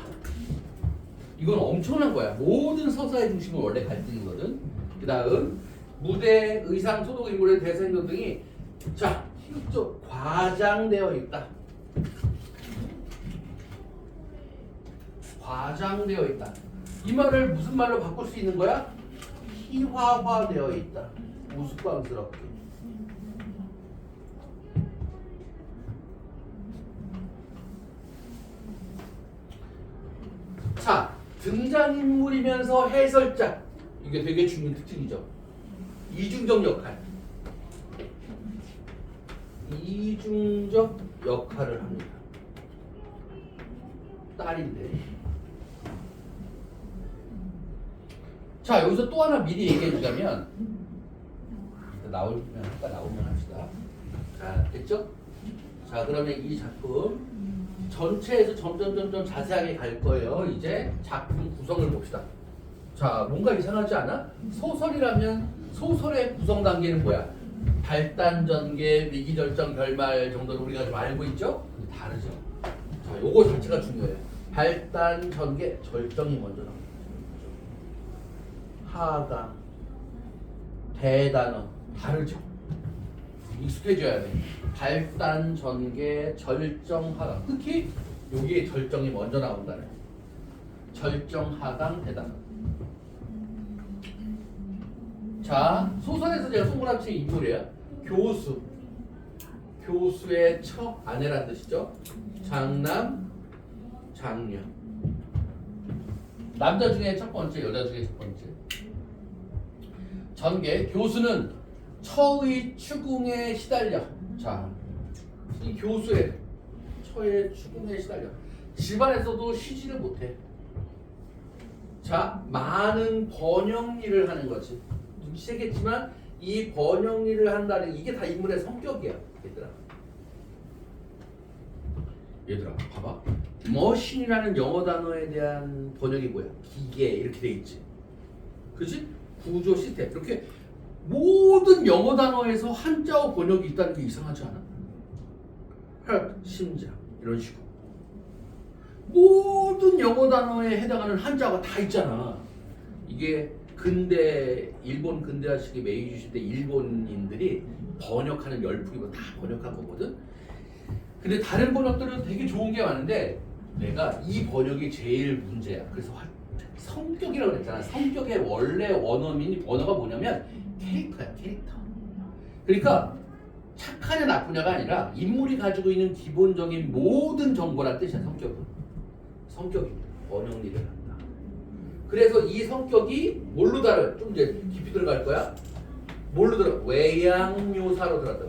Speaker 1: 이건 엄청난 거야. 모든 서사의 중심은 원래 갈등이거든. 그 다음 무대, 의상, 소독, 인물의 대사, 행동 등이 자, 희극적 과장되어 있다. 과장되어 있다. 이 말을 무슨 말로 바꿀 수 있는 거야? 희화화되어 있다. 우스꽝스럽게. 자, 등장인물이면서 해설자. 이게 되게 중요한 특징이죠. 이중적 역할. 이중적 역할을 합니다. 딸인데. 자, 여기서 또 하나 미리 얘기해 주자면 나오면 합시다. 자, 됐죠? 자, 그러면 이 작품 전체에서 점점 자세하게 갈 거예요. 이제 작품 구성을 봅시다. 자, 뭔가 이상하지 않아? 소설이라면 소설의 구성 단계는 뭐야? 발단, 전개, 위기, 절정, 결말 정도로 우리가 좀 알고 있죠? 근데 다르죠. 자, 요거 자체가 중요해요. 발단, 전개, 절정이 먼저 나옵니다. 하강, 대단어 다르죠. 익숙해져야 돼. 발단, 전개, 절정, 하강. 특히 여기에 절정이 먼저 나온다는. 절정하강대담. 자, 소설에서 제가 송구람칭 인물이에요. 교수. 교수의 처, 아내란 뜻이죠. 장남, 장녀. 남자 중에 첫 번째, 여자 중에 첫 번째. 전개. 교수는 처의 추궁에 시달려. 자, 이 교수의 처의 추궁에 시달려. 집안에서도 쉬지를 못해. 자, 많은 번역 일을 하는 거지. 눈치채겠지만 이 번역 일을 한다는 이게 다 인물의 성격이야, 얘들아 봐봐. 머신이라는 영어 단어에 대한 번역이 뭐야? 기계 이렇게 돼 있지. 그지? 구조 시스템. 이렇게 모든 영어 단어에서 한자어 번역이 있다는 게 이상하지 않아? 혈, 심장 이런 식으로 모든 영어 단어에 해당하는 한자가 다 있잖아. 이게 근대 일본 근대화 시기 메이지 시대 일본인들이 번역하는 열풍이고 다 번역한 거거든. 근데 다른 번역들은 되게 좋은 게 많은데 내가 이 번역이 제일 문제야. 그래서 성격이라고 그랬잖아. 성격의 원래 원어가 뭐냐면 캐릭터야, 캐릭터. 그러니까 착하냐 나쁘냐가 아니라 인물이 가지고 있는 기본적인 모든 정보란 뜻이야. 성격이 번역 일을 한다. 그래서 이 성격이 뭘로 다른? 좀 이제 깊이 들어갈 거야. 뭘로 들어? 외양묘사로 들어갔다.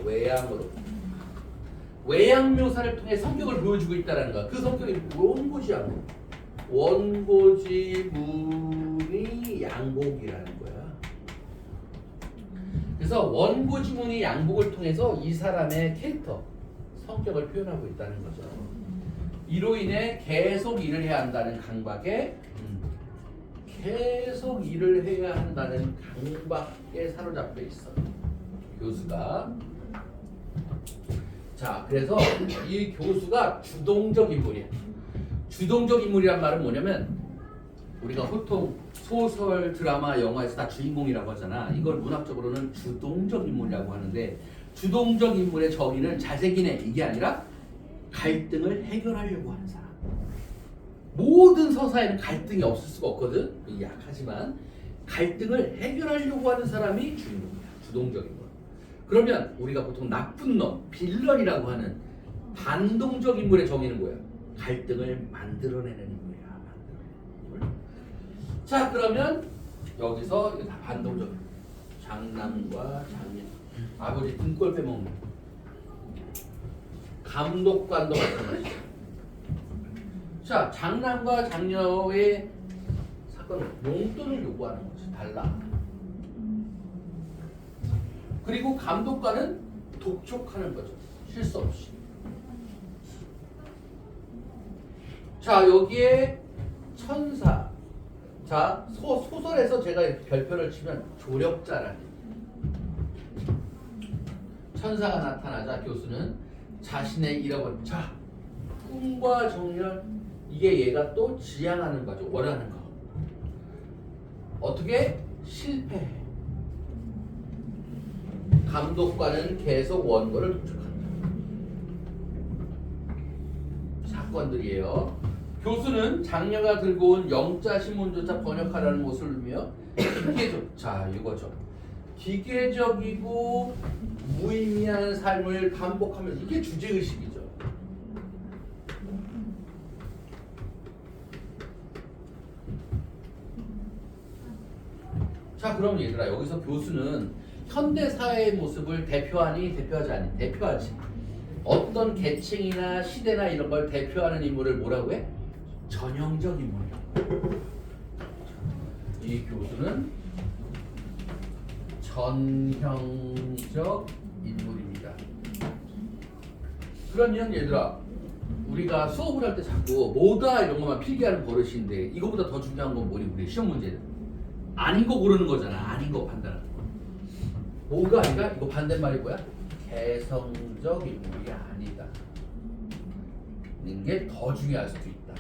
Speaker 1: 외양묘사를 통해 성격을 보여주고 있다는 거야. 그 성격이 원고지야. 원고지문이 양복이라는 거야. 그래서 원고지문이 양복을 통해서 이 사람의 캐릭터, 성격을 표현하고 있다는 거죠. 이로 인해 계속 일을 해야 한다는 강박에 계속 일을 해야 한다는 강박에 사로잡혀 있어. 교수가. 자, 그래서 이 교수가 주동적 인물이야. 주동적 인물이란 말은 뭐냐면 우리가 보통 소설, 드라마, 영화에서 다 주인공이라고 하잖아. 이걸 문학적으로는 주동적 인물이라고 하는데 주동적 인물의 정의는 잘생긴 애 이게 아니라 갈등을 해결하려고 하는 사람. 모든 서사에는 갈등이 없을 수가 없거든. 약하지만 갈등을 해결하려고 하는 사람이 주인공이야. 주동적 인물. 그러면 우리가 보통 나쁜 놈, 빌런이라고 하는 반동적 인물의 정의는 뭐야? 갈등을 만들어내는 인물이야. 자, 그러면 여기서 이거 다 반동적 인물. 장남과 장녀. 아버지 등골 빼먹는. 감독관도 마찬가지야. 자, 장남과 장녀의 사건은 용돈을 요구하는 거지. 달라. 그리고 감독관은 독촉하는 거죠. 실수 없이. 자, 여기에 천사. 자, 소설에서 제가 별표를 치면 조력자라는 천사가 나타나자 교수는 자신의 잃어버린 자, 꿈과 정열 이게 얘가 또 지향하는 거죠. 원하는 거. 어떻게? 실패해. 감독관은 계속 원고를 독촉한다. 사건들이에요. 교수는 장녀가 들고 온 영자 신문조차 번역하라는 모습을 보며 자, 이거죠. 기계적이고 무의미한 삶을 반복하면서 이게 주제의식이죠. 자, 그럼 얘들아 여기서 교수는 현대사회의 모습을 대표하니 대표하지 않니? 대표하지. 어떤 계층이나 시대나 이런 걸 대표하는 인물을 뭐라고 해? 전형적 인물이야. 이 교수는 전형적 인물입니다. 그러면 얘들아 우리가 수업을 할 때 자꾸 뭐다 이런 것만 필기하는 버릇인데 이거보다 더 중요한 건 뭐니? 우리 시험 문제는 아닌 거 고르는 거잖아. 아닌 거 판단하는 거. 뭐가 아니라 이거 반대말이 뭐야? 개성적 인물이 아니다. 는 게 더 중요할 수도 있다.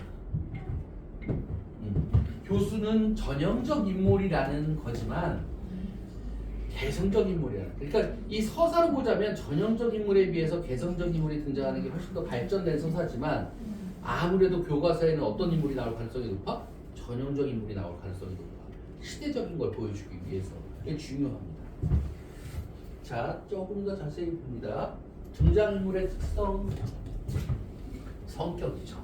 Speaker 1: 교수는 전형적 인물이라는 거지만 개성적 인물이라는. 그러니까 이 서사로 보자면 전형적 인물에 비해서 개성적 인물이 등장하는 게 훨씬 더 발전된 서사지만 아무래도 교과서에는 어떤 인물이 나올 가능성이 높아? 전형적 인물이 나올 가능성이 높아. 시대적인 걸 보여주기 위해서. 이게 중요합니다. 자, 조금 더 자세히 봅니다. 등장인물의 특성, 성격이죠.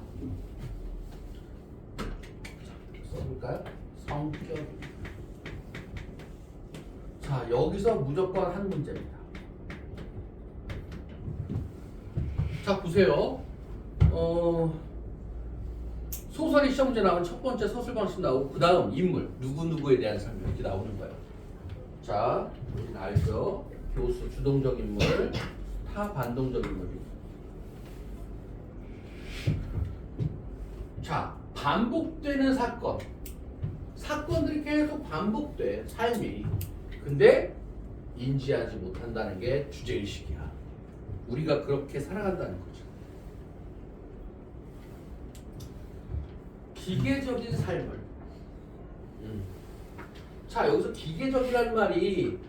Speaker 1: 써볼까요? 성격. 자, 여기서 무조건 한 문제입니다. 자, 보세요. 소설이 시험 문제 나오면 첫 번째 서술 방식 나오고 그 다음 인물 누구누구에 대한 설명 이렇게 나오는 거예요. 자, 우리는 알죠. 교수 주동적 인물, 타 반동적 인물. 자, 반복되는 사건. 사건들이 계속 반복돼 삶이. 근데 인지하지 못한다는 게 주제의식이야. 우리가 그렇게 살아간다는 거죠. 기계적인 삶을. 자, 여기서 기계적이라는 말이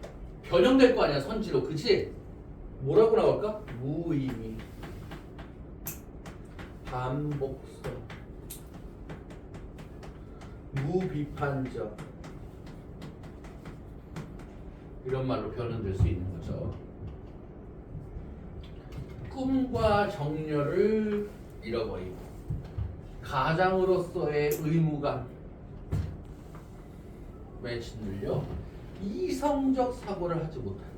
Speaker 1: 변형될 거 아니야, 선지로. 그치? 뭐라고 나올까? 무의미, 반복성, 무비판적, 이런 말로 변형될 수 있는 거죠. 꿈과 정열을 잃어버리고 가장으로서의 의무감에 짓눌려 이성적 사고를 하지 못한다.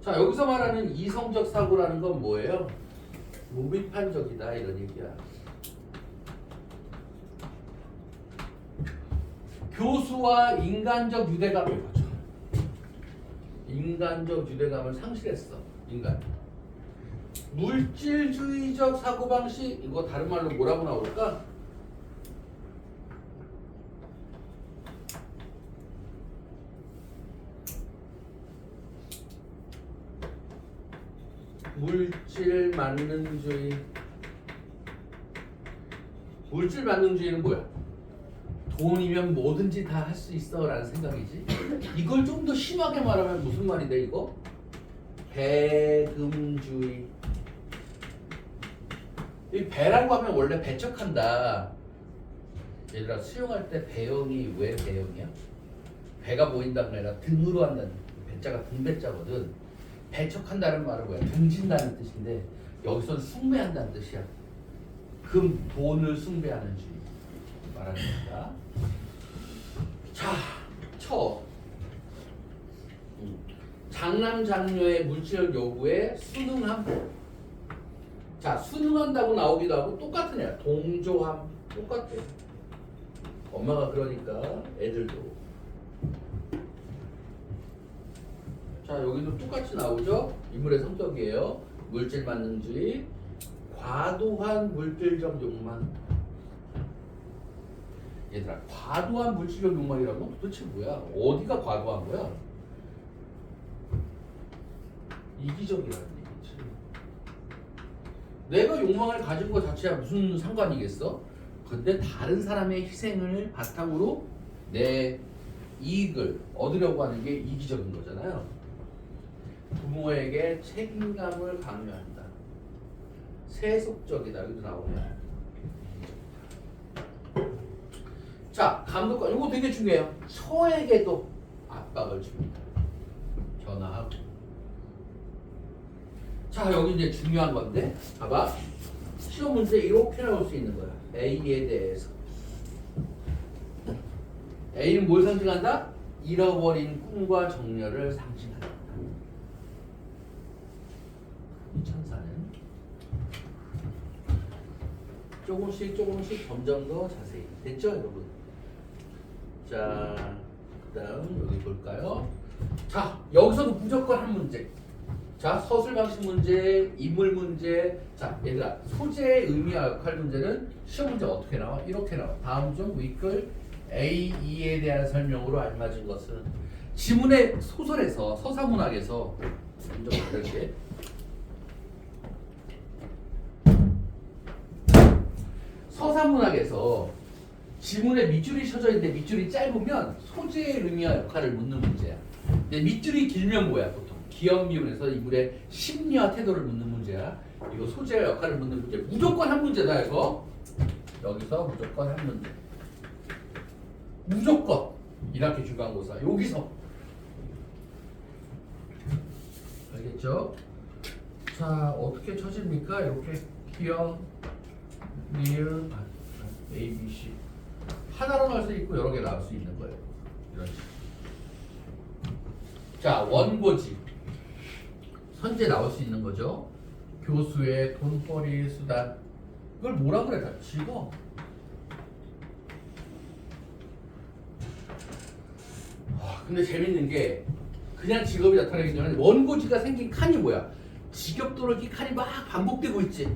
Speaker 1: 자, 여기서 말하는 이성적 사고라는 건 뭐예요? 무비판적이다 이런 얘기야. 교수와 인간적 유대감을 가져. 인간적 유대감을 상실했어. 인간. 물질주의적 사고방식, 이거 다른 말로 뭐라고 나올까? 물질 만능주의. 물질 만능주의는 뭐야? 돈이면 뭐든지 다 할 수 있어 라는 생각이지. 이걸 좀 더 심하게 말하면 무슨 말이 돼 이거? 배금주의. 이 배라고 하면 원래 배척한다. 얘들아, 수영할 때 배영이 왜 배영이야? 배가 보인다는 게 아니라 등으로 한다는, 배자가 등배자거든. 배척한다는 말은 뭐야? 등진다는 뜻인데 여기서는 숭배한다는 뜻이야. 금, 돈을 숭배하는 주의 말하는 겁니다. 자, 장남 장녀의 물질적 요구에 순응함. 자, 순응한다고 나오기도 하고 똑같은 애야. 동조함. 똑같아. 엄마가 그러니까 애들도. 자, 여기도 똑같이 나오죠. 인물의 성격이에요. 물질 만능주의, 과도한 물질적 욕망. 얘들아, 과도한 물질적 욕망이라고 도대체 뭐야? 어디가 과도한 거야? 이기적이라는 얘기지. 내가 욕망을 가진 것 자체야 무슨 상관이겠어? 근데 다른 사람의 희생을 바탕으로 내 이익을 얻으려고 하는 게 이기적인 거잖아요. 부모에게 책임감을 강요한다. 세속적이다. 여기도 나오네. 자, 감독관. 이거 되게 중요해요. 처에게도 압박을 줍니다. 변화하고. 자, 여기 이제 중요한 건데, 봐봐. 시험 문제 이렇게 나올 수 있는 거야. A에 대해서. A는 뭘 상징한다? 잃어버린 꿈과 정열을 상징한다. 이 천사는 조금씩 점점 더 자세히. 됐죠, 여러분? 자, 그 다음 여기 볼까요? 자, 여기서도 무조건 한 문제. 자, 서술 방식 문제, 인물 문제. 자, 얘들아, 소재의 의미와 역할 문제는 시험 문제 어떻게 나와? 이렇게 나와. 다음 중 윗글 A, E에 대한 설명으로 알맞은 것은. 지문의 소설에서, 서사문학에서 먼저 이렇게 서사문학에서 지문에 밑줄이 쳐져 있는데 밑줄이 짧으면 소재의 의미와 역할을 묻는 문제야. 근데 밑줄이 길면 뭐야? 보통 기억 미분에서 인물의 심리와 태도를 묻는 문제야. 이거 소재와 역할을 묻는 문제. 무조건 한 문제다 이거. 여기서 무조건 한 문제. 무조건 1학기 중간고사 여기서. 알겠죠? 자, 어떻게 쳐집니까? 이렇게 기억, 리을, A, B, C 하나로 나올 수 있고 여러 개 나올 수 있는 거예요. 이런 식으로. 자, 원고지 현재 나올 수 있는 거죠. 교수의 돈벌이 수단. 이걸 뭐라 그래? 다 직업. 근데 재밌는 게 그냥 직업이 나타나기 전에 원고지가 생긴 칸이 뭐야? 직업도 이렇게 칸이 막 반복되고 있지.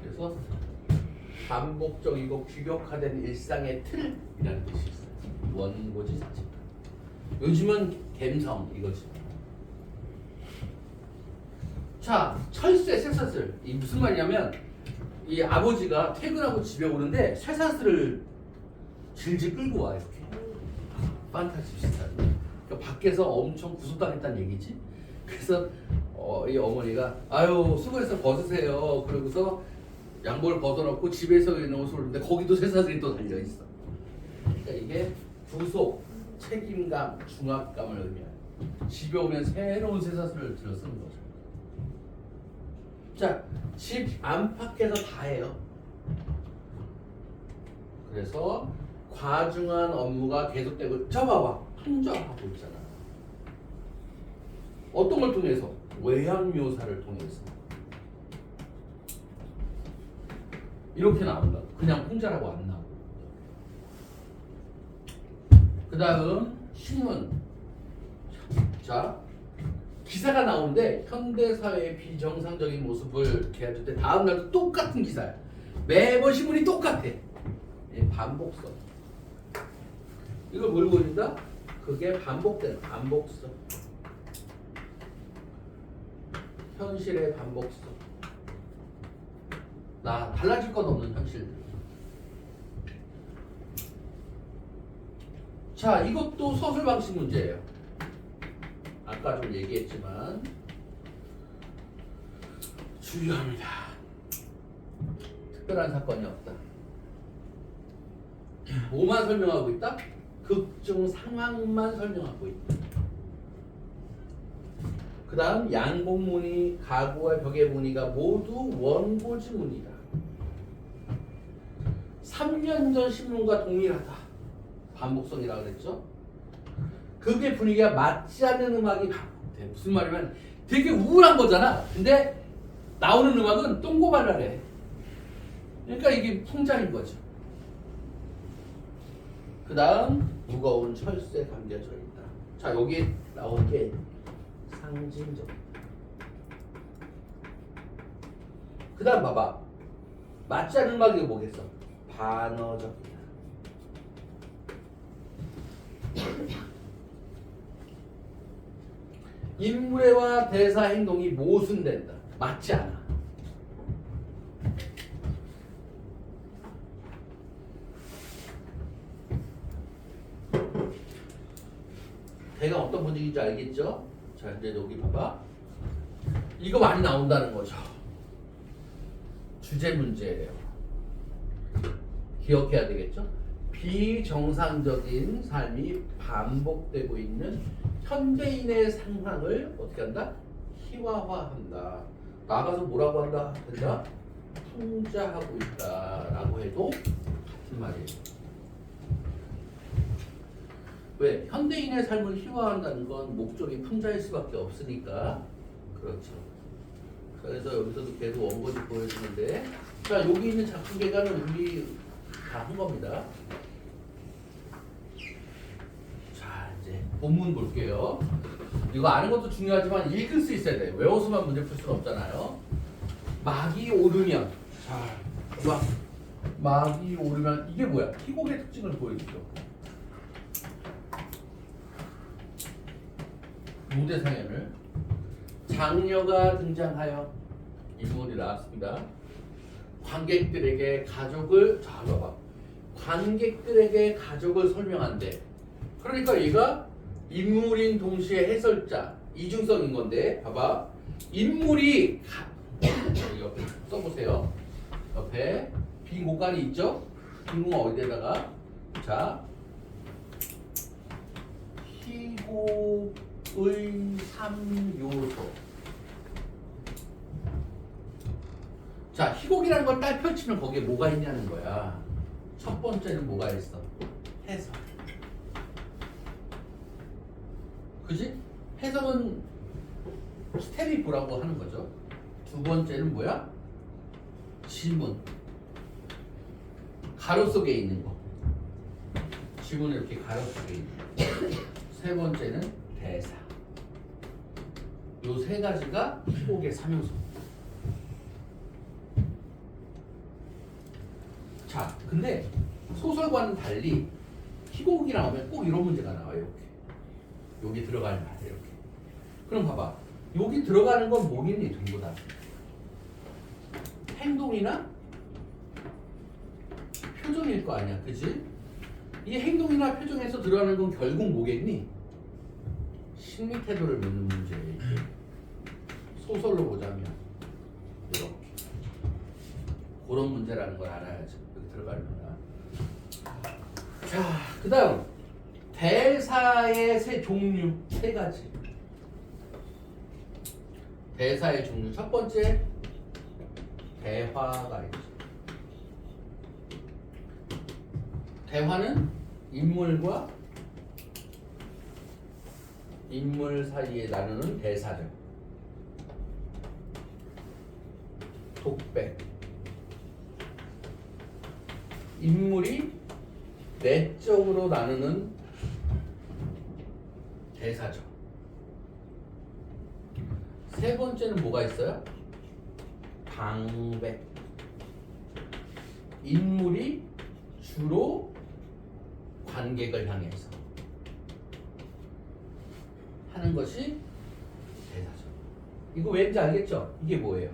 Speaker 1: 그래서 반복적이고 규격화된 일상의 틀이라는 뜻이 있어요. 원고지 자체가. 요즘은 갬성 이거지. 자, 철새 쇠사슬. 이 무슨 말이냐면 이 아버지가 퇴근하고 집에 오는데 쇠사슬을 질질 끌고 와 이렇게. 판타지 비슷한. 그러니까 밖에서 엄청 구속당했다는 얘기지. 그래서 이 어머니가 아유 수고해서 벗으세요. 그러고서 양복을 벗어놓고 집에서 있는 옷을 입는데 거기도 쇠사슬이 또 달려 있어. 그러니까 이게 구속, 책임감, 중압감을 의미해요. 집에 오면 새로운 쇠사슬을 들어 쓰는 거죠. 자, 집 안팎에서 다 해요. 그래서 과중한 업무가 계속되고 저 봐봐 풍자하고 있잖아. 어떤 걸 통해서? 외양 묘사를 통해서. 이렇게 나온다. 그냥 풍자라고 안 나오고. 그 다음 신문. 자, 기사가 나오는데 현대사회의 비정상적인 모습을 이렇게 해줄 때 다음 날도 똑같은 기사야. 매번 신문이 똑같아. 반복성. 이걸 뭘 보여준다? 그게 반복되는 반복성. 현실의 반복성. 나 달라질 건 없는 현실들. 자, 이것도 서술 방식 문제예요. 아까 좀 얘기했지만 중요합니다. 특별한 사건이 없다. 뭐만 설명하고 있다? 극중 상황만 설명하고 있다. 그 다음 양복무늬, 가구와 벽의 무늬가 모두 원고지 무늬다. 3년 전 신문과 동일하다. 반복성이라고 그랬죠. 그게 분위기가 맞지 않는 음악이 반복돼. 무슨 말이면 되게 우울한 거잖아. 근데 나오는 음악은 똥고발랄해. 그러니까 이게 풍자인 거죠. 그 다음 무거운 철새 감겨져 있다. 자, 여기 나온 게 상징적이다. 그 다음 봐봐. 맞지 않는 음악이 뭐겠어? 반어적이다. 인물과 대사 행동이 모순된다. 맞지 않아. 대강 어떤 분위기인지 알겠죠? 자, 이제 여기 봐봐. 이거 많이 나온다는 거죠. 주제 문제예요. 기억해야 되겠죠? 비정상적인 삶이 반복되고 있는 현대인의 상황을 어떻게 한다? 희화화한다. 나가서 뭐라고 한다? 된다? 풍자하고 있다라고 해도 같은 말이에요. 왜? 현대인의 삶을 희화한다는 건 목적이 풍자일 수밖에 없으니까. 그렇죠. 그래서 여기서도 계속 원고지 보여주는데, 자, 여기 있는 작품 개관은 우리 다 한 겁니다. 자, 이제 본문 볼게요. 이거 아는 것도 중요하지만 읽을 수 있어야 돼. 외워서만 문제 풀 수는 없잖아요. 막이 오르면, 자, 막이 오르면 이게 뭐야? 희곡의 특징을 보여주죠. 무대 상연을 장녀가 등장하여 인물이 나왔습니다. 관객들에게 가족을 자 봐봐. 관객들에게 가족을 설명한대. 그러니까 얘가 인물인 동시에 해설자 이중성인 건데 봐봐. 인물이 여기 옆에 써보세요. 옆에 빈 공간이 있죠? 빈공어 어디에다가 자 희곡의 3요소. 자, 희곡이라는 걸 딱 펼치면 거기에 뭐가 있냐는 거야. 첫 번째는 뭐가 있어? 해석. 그지? 해석은 스텝이 뭐라고 하는 거죠. 두 번째는 뭐야? 지문. 가로 속에 있는 거. 지문은 이렇게 가로 속에 있는 거. 세 번째는 대사. 요 세 가지가 희곡의 3요소. 자, 근데 소설과는 달리 희곡이 나오면 꼭 이런 문제가 나와요. 이렇게. 여기 들어가는 말 이렇게. 그럼 봐봐. 여기 들어가는 건 뭐겠니? 전부 다. 행동이나 표정일 거 아니야. 그치? 이 행동이나 표정에서 들어가는 건 결국 뭐겠니? 심리 태도를 묻는 문제예요. 소설로 보자면 이렇게. 그런 문제라는 걸 알아야죠. 여기 들어가려면. 자, 그 다음 대사의 세 종류 세 가지. 대사의 종류 첫 번째 대화가 있죠. 대화는 인물과 인물 사이에 나누는 대사죠. 독백. 인물이 내적으로 나누는 대사죠. 세 번째는 뭐가 있어요? 방백. 인물이 주로 관객을 향해서 하는 것이 대사죠. 이거 왠지 알겠죠? 이게 뭐예요?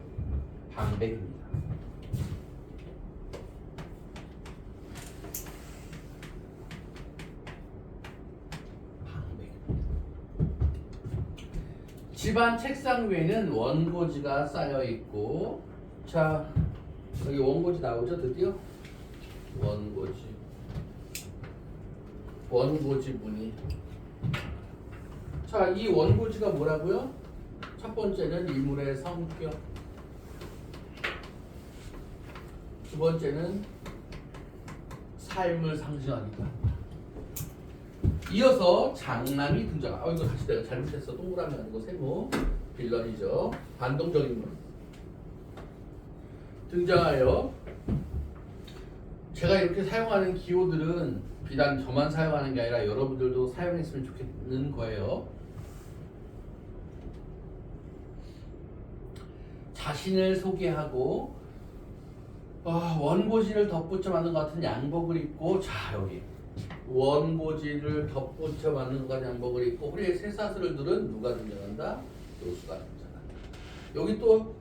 Speaker 1: 방백입니다. 방백. 집안 책상 위에는 원고지가 쌓여 있고, 자 여기 원고지 나오죠? 드디어 원고지 문의. 자, 이 원고지가 뭐라고요? 첫 번째는 인물의 성격, 두 번째는 삶을 상징하니까. 이어서 장남이 등장. 이거 다시 내가 잘못했어. 동그라미 아니고 세모. 빌런이죠. 반동적인 인물 등장하여. 제가 이렇게 사용하는 기호들은 비단 저만 사용하는 게 아니라 여러분들도 사용했으면 좋겠는 거예요. 자신을 소개하고 원고지를 덧붙여 만든 것 같은 양복을 입고, 자 여기 원고지를 덧붙여 만든 것 같은 양복을 입고 우리의 쇠사슬을 들은 누가 등장한다? 교수가 등장한다. 여기 또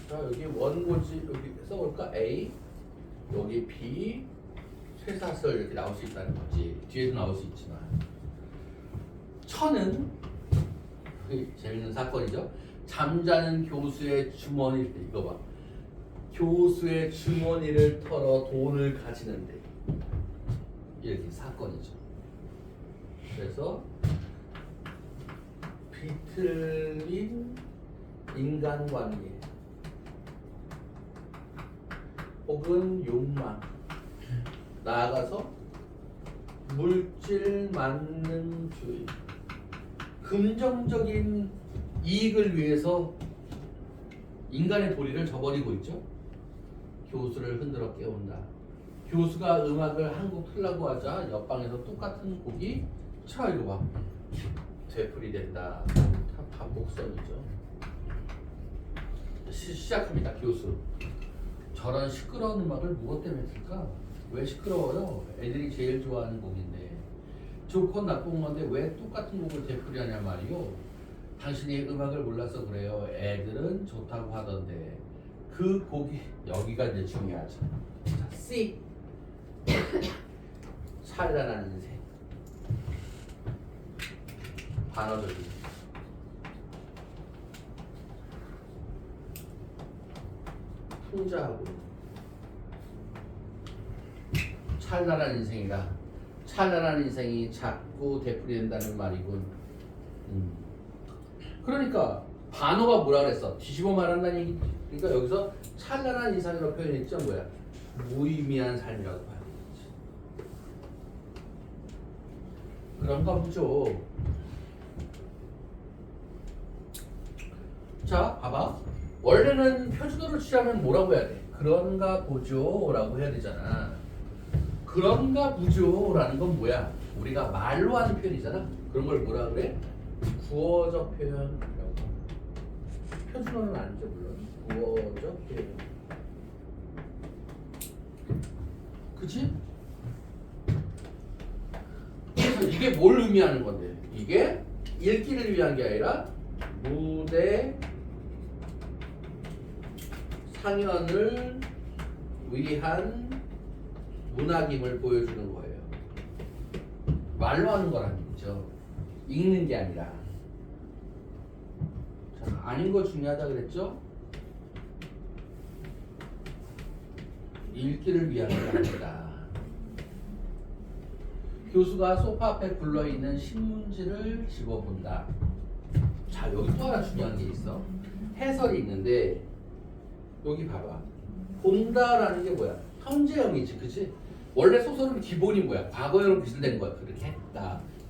Speaker 1: 자 여기 원고지 여기 써볼까? A, 여기 B, 쇠사슬 이렇게 나올 수 있다는 거지. 뒤에도 나올 수 있지만 천은 재밌는 사건이죠. 잠자는 교수의 주머니, 이거 봐. 교수의 주머니를 털어 돈을 가지는데, 이렇게 사건이죠. 그래서 비틀린 인간관계 혹은 욕망, 나아가서 물질 만능주의, 긍정적인 이익을 위해서 인간의 도리를 저버리고 있죠. 교수를 흔들어 깨운다. 교수가 음악을 한 곡 틀라고 하자 옆방에서 똑같은 곡이 차 이거 봐. 되풀이된다. 다 반복성이죠. 시작합니다. 교수. 저런 시끄러운 음악을 무엇 때문에 틀까? 왜 시끄러워요? 애들이 제일 좋아하는 곡인데. 좋건 나쁜 건데 왜 똑같은 곡을 되풀이하냐 말이요. 당신이 음악을 몰라서 그래요. 애들은 좋다고 하던데. 그 곡이 여기가 이제 중요하죠. 자, C. 찬란한 인생. 반어적인. 풍자하고 찬란한 인생이다. 찬란한 인생이 자꾸 되풀이된다는 말이군. 그러니까 반어가 뭐라 그랬어? 뒤집어 말한다는 얘기지. 그러니까 여기서 찬란한 인생이라고 표현했죠. 뭐야? 무의미한 삶이라고 표현했지. 그런가 보죠. 자, 봐봐. 원래는 표준어를 취하면 뭐라고 해야 돼? 그런가 보죠 라고 해야 되잖아. 그런가 보죠 라는 건 뭐야? 우리가 말로 하는 표현이잖아. 그런 걸 뭐라 그래? 구어적 표현이라고. 표준어는 아니죠 물론. 구어적 표현. 그치? 그래서 이게 뭘 의미하는 건데? 이게 읽기를 위한 게 아니라 무대 상연을 위한 문학임을 보여주는 거예요. 말로 하는 거란 얘기죠. 읽는 게 아니라. 자, 아닌 거 중요하다 그랬죠? 읽기를 위한 게 아니다. 교수가 소파 앞에 굴러있는 신문지를 집어본다. 자, 여기 또 하나 중요한 게 있어. 해설이 있는데 여기 봐봐. 본다라는 게 뭐야? 현재형이지, 그치? 원래 소설은 기본이 뭐야? 과거형으로 기술된 거야. 그렇게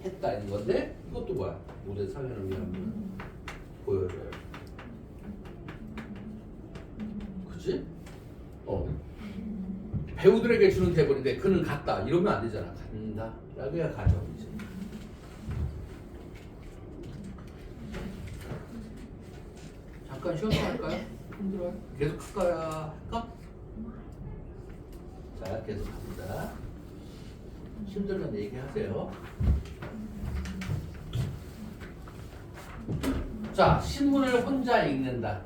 Speaker 1: 했다 이런 건데 이것도 뭐야? 모든 상현을 위한 보여줘요. 그치? 배우들에게 주는 대본인데 그는 갔다 이러면 안 되잖아. 간다 라고 해야 가죠. 이제. 잠깐 쉬어서 할까요? 힘들어요? 계속 할까요? 할까? 자, 계속 갑니다. 힘들면 얘기하세요. 자, 신문을 혼자 읽는다.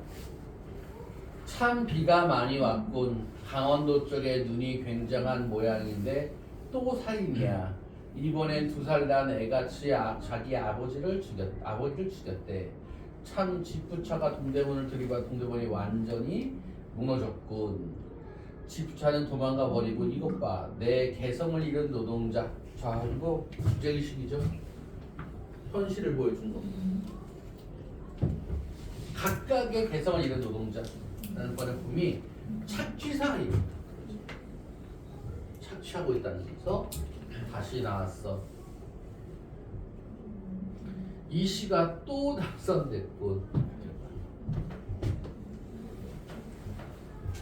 Speaker 1: 참 비가 많이 왔군. 강원도 쪽에 눈이 굉장한 모양인데 또 살인이야. 이번엔 2살 난 애가 자기 아버지를 죽였대. 참 지프차가 동대문을 들이봐 동대문이 완전히 무너졌군. 지프차는 도망가 버리고 이것 봐. 내 개성을 잃은 노동자. 자, 이거 주제의식이죠. 현실을 보여준 거. 각각의 개성을 잃은 노동자라는 번역품이 착취상이 착취하고 있다는 데서 다시 나왔어. 이 시가 또 낙선됐군.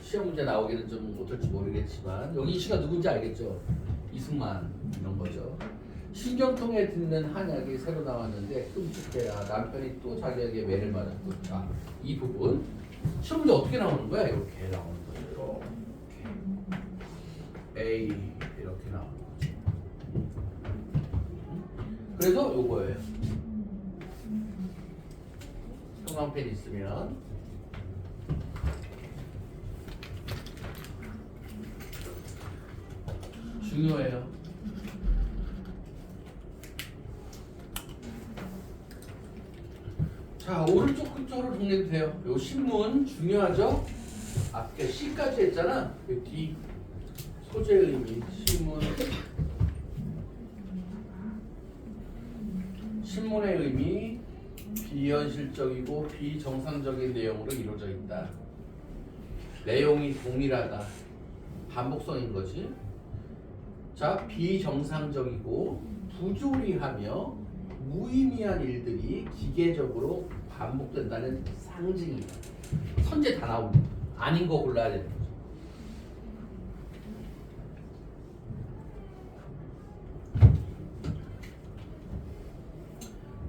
Speaker 1: 시험 문제 나오기는 좀 어떨지 모르겠지만 여기 이 시가 누군지 알겠죠? 이승만 이런 거죠. 신경통에 듣는 한약이 새로 나왔는데 끔찍해라. 남편이 또 자기에게 매를 맞았고. 자, 이 부분 시험 문제 어떻게 나오는 거야? 이렇게 나오는 거예요. 이렇게 A 이렇게 나오는 거죠. 그래서 요거예요. 형광펜 있으면 중요해요. 자, 오른쪽 끝쪽으로 정리해도 돼요. 요 신문 중요하죠? 앞에 C까지 했잖아. 그 D 소재 의미 신문. 신문의 의미 비현실적이고 비정상적인 내용으로 이루어져 있다. 내용이 동일하다. 반복성인 거지. 자, 비정상적이고 부조리하며 무의미한 일들이 기계적으로 반복된다는 상징이다. 선제 다 나옵니다. 아닌 거 골라야 되는 거죠.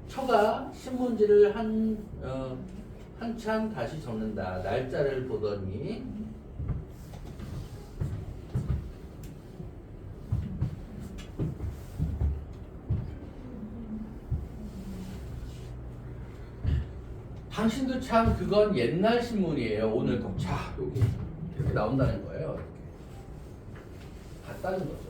Speaker 1: 처가 신문지를 한참 다시 적는다. 날짜를 보더니 당신도 참 그건 옛날 신문이에요. 오늘 거. 자, 여기 이렇게 나온다는 거예요. 이렇게. 같다는 거죠.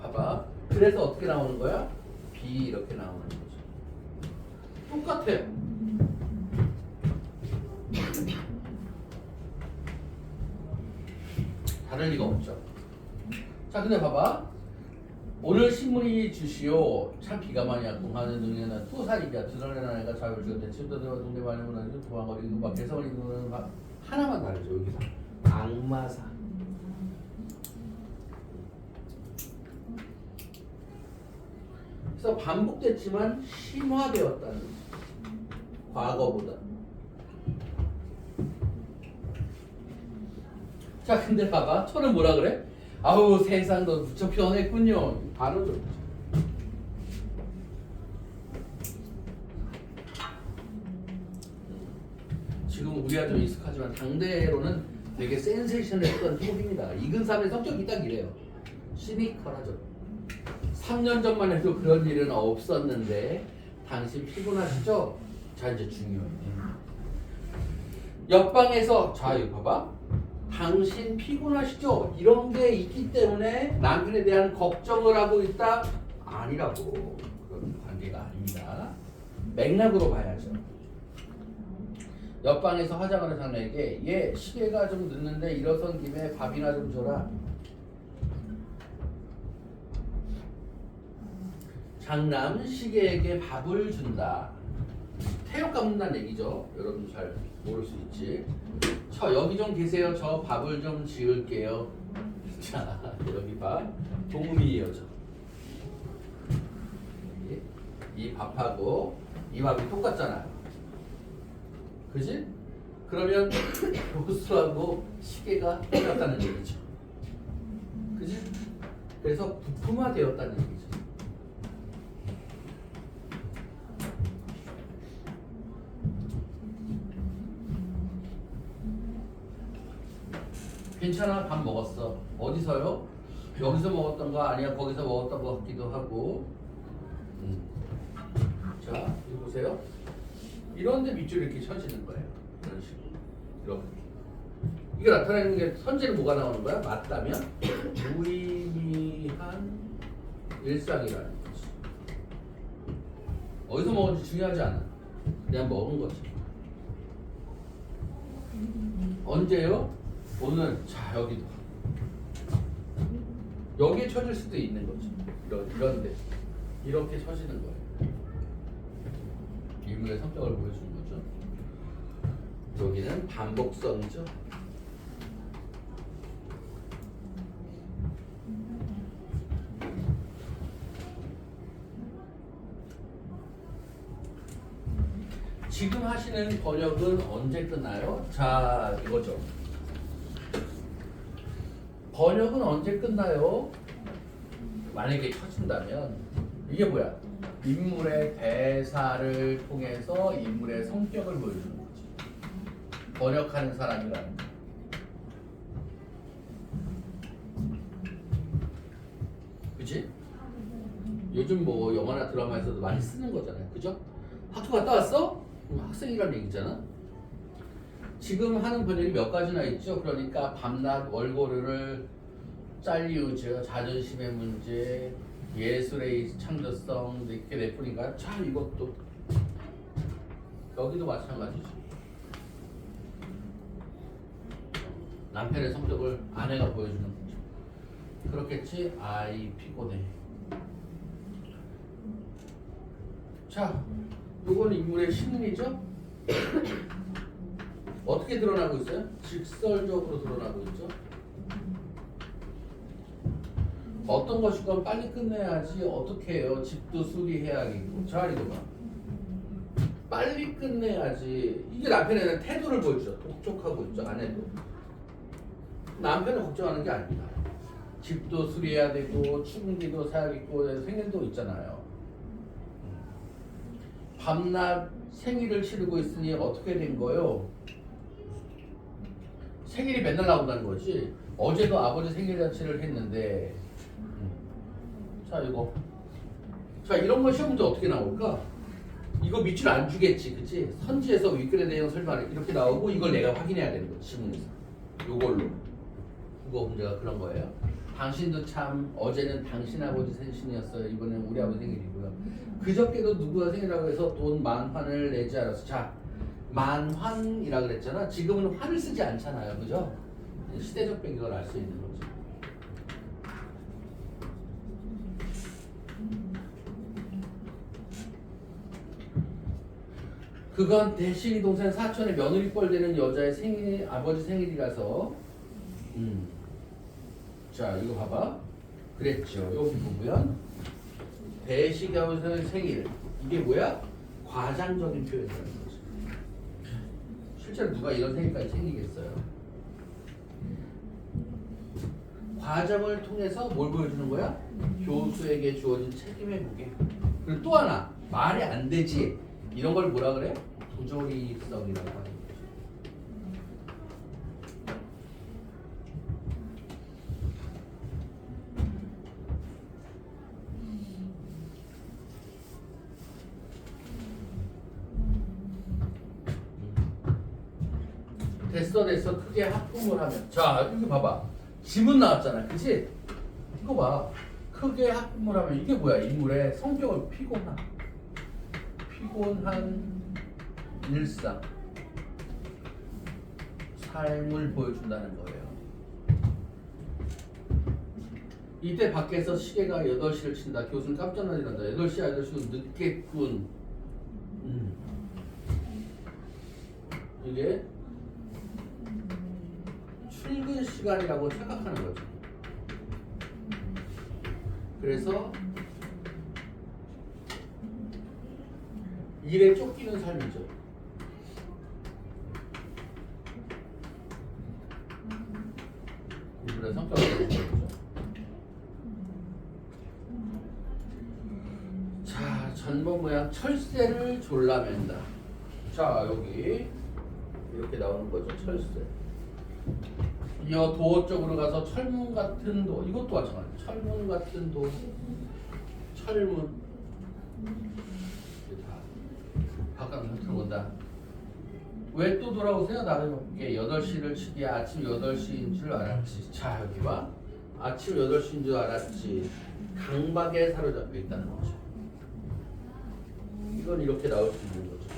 Speaker 1: 봐봐. 그래서 어떻게 나오는 거야? B 이렇게 나오는 거죠. 똑같아요. 다를 리가 없죠. 자, 근데 봐봐. 오늘 신문이 주시오. 참 기가 많이 약공하는 등에는 또 살이자 드러내는 애가 자유를 주었대. 친구들과 동네 많이 문화는 도망거리고 막 개성을 입는 하나만 다르죠. 여기서 악마사. 그래서 반복됐지만 심화되었다는 거죠. 과거보다. 자, 근데 봐봐. 초는 뭐라 그래? 아우, 세상도 무척 변했군요. 발음도 그렇죠. 지금 우리가 좀 익숙하지만 당대로는 되게 센세이션했던 톱입니다. 이근삼의 성격이 딱 이래요. 시니컬하죠. 3년 전만 해도 그런 일은 없었는데 당신 피곤하시죠? 자, 이제 중요해. 옆방에서 자, 이거 봐봐. 당신 피곤하시죠? 이런 게 있기 때문에 남편에 대한 걱정을 하고 있다? 아니라고. 그런 관계가 아닙니다. 맥락으로 봐야죠. 옆방에서 화장하는 자네에게 얘 시계가 좀 늦는데 일어선 김에 밥이나 좀 줘라. 장남 시계에게 밥을 준다. 태엽 깎는다는 얘기죠. 여러분 잘 모를 수 있지. 저 여기 좀 계세요. 저 밥을 좀 지을게요. 자, 여기 밥 동음이 이어져. 이 밥하고 이 밥이 똑같잖아요. 그지? 그러면 보수하고 시계가 똑같다는 얘기죠. 그지? 그래서 부품화되었다는 얘기죠. 괜찮아, 밥 먹었어. 어디서요? 여기서 먹었던 거 아니야? 거기서 먹었던 거 같기도 하고. 자, 이거 보세요. 이런데 밑줄이 이렇게 쳐지는 거예요. 이런 식으로. 이렇게. 이게 나타내는 게 선제는 뭐가 나오는 거야? 맞다면 무의미한 일상이라는 거지. 어디서 먹은지 중요하지 않아. 그냥 먹은 거지. 언제요? 오늘. 자, 여기도. 여기에 쳐질 수도 있는 거지. 이런데 이렇게 쳐지는 거예요. 인물의 성격을 보여주는 거죠. 여기는 반복성이죠. 지금 하시는 번역은 언제 끝나요? 자, 이거죠. 번역은 언제 끝나요? 만약에 쳐진다면 이게 뭐야? 인물의 대사를 통해서 인물의 성격을 보여주는 거지. 번역하는 사람이라는 거. 그치? 요즘 뭐 영화나 드라마에서도 많이 쓰는 거잖아요. 그죠? 학교 갔다 왔어? 학생이란 얘기잖아. 지금 하는 번역이 몇 가지나 있죠. 그러니까 밤낮 월고르를 짤리우즈, 자존심의 문제, 예술의 창조성 이렇게 내뿐인가? 자, 이것도 여기도 마찬가지죠. 남편의 성격을 아내가 보여주는 거죠. 그렇겠지? 아이 피곤해. 자, 이건 인물의 신문이죠. 어떻게 드러나고 있어요? 직설적으로 드러나고 있죠. 어떤 것이건 빨리 끝내야지. 어떻게 해요? 집도 수리해야겠고. 자, 이거 봐. 빨리 끝내야지. 이게 남편에 대한 태도를 보여주죠. 독촉하고 있죠. 아내도. 남편을 걱정하는 게 아닙니다. 집도 수리해야 되고 충기도 사야겠고 생일도 있잖아요. 밤낮 생일을 치르고 있으니 어떻게 된 거요? 생일이 맨날 나온다는 거지. 어제도 아버지 생일 잔치를 했는데. 자, 이거. 자, 이런 거 시험 문제 어떻게 나올까? 이거 밑줄 안 주겠지, 그치? 선지에서 윗글의 내용 설명 이렇게 나오고 이걸 내가 확인해야 되는 거지, 지문에서. 요걸로. 국어 문제가 그런 거예요. 당신도 참 어제는 당신 아버지 생신이었어요. 이번엔 우리 아버지 생일이고요. 그저께도 누구가 생일이라고 해서 돈 10,000원을 내지 않았어. 자, 10,000원이라 그랬잖아. 지금은 환을 쓰지 않잖아요, 그죠? 시대적 배경을 알 수 있는 거죠. 그건 대식이 동생 사촌의 며느리뻘 되는 여자의 생일, 아버지 생일이라서 자 이거 봐봐. 그랬죠. 여기 보면 대식이 아버지 생일 이게 뭐야? 과장적인 표현이라는 거죠. 실제로 누가 이런 생일까지 챙기겠어요? 과정을 통해서 뭘 보여주는 거야? 교수에게 주어진 책임의 무게. 그리고 또 하나 말이 안 되지 이런 걸 뭐라 그래? 부조리성이라고 하는 거죠. 됐어 크게 합품을 하면 자 여기 봐봐 지문 나왔잖아 그치? 이거 봐 크게 합품을 하면 이게 뭐야 인물의 성격을 피곤한 일상 삶을 보여준다는 거예요. 이때 밖에서 시계가 8시를 친다. 교수는 깜짝 놀란다. 8시야 8시고 늦겠군. 이게 출근 시간이라고 착각하는 거죠. 그래서 일에 쫓기는 삶이죠. 인물의 성격을 보여주죠. 자, 전번 모양 철새를 졸라맨다. 자, 여기 이렇게 나오는 거죠. 철새. 이어 도어 쪽으로 가서 철문 같은 도 이것도 마찬가지. 철문 같은 도 철문 바깥으로 들어온다. 왜 또 돌아오세요? 나를 볼게 8시를 치기에 아침 8시인 줄 알았지. 자 여기 봐. 아침 8시인 줄 알았지. 강박에 사로잡혀 있다는 거죠. 이건 이렇게 나올 수 있는 거죠.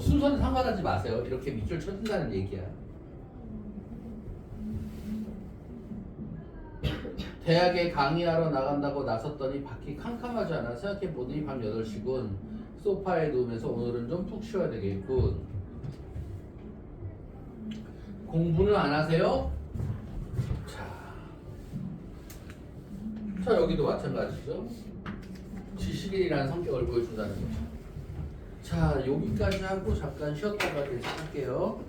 Speaker 1: 순서는 상관하지 마세요. 이렇게 밑줄 쳐준다는 얘기야. 대학에 강의하러 나간다고 나섰더니 밖이 캄캄하지 않아. 생각해보니 밤 8시군. 소파에 누우면서 오늘은 좀 푹 쉬어야 되겠군. 공부는 안 하세요? 자 여기도 마찬가지죠. 지식인이라는 성격을 보여준다는 거죠. 자 여기까지 하고 잠깐 쉬었다가 계속 할게요.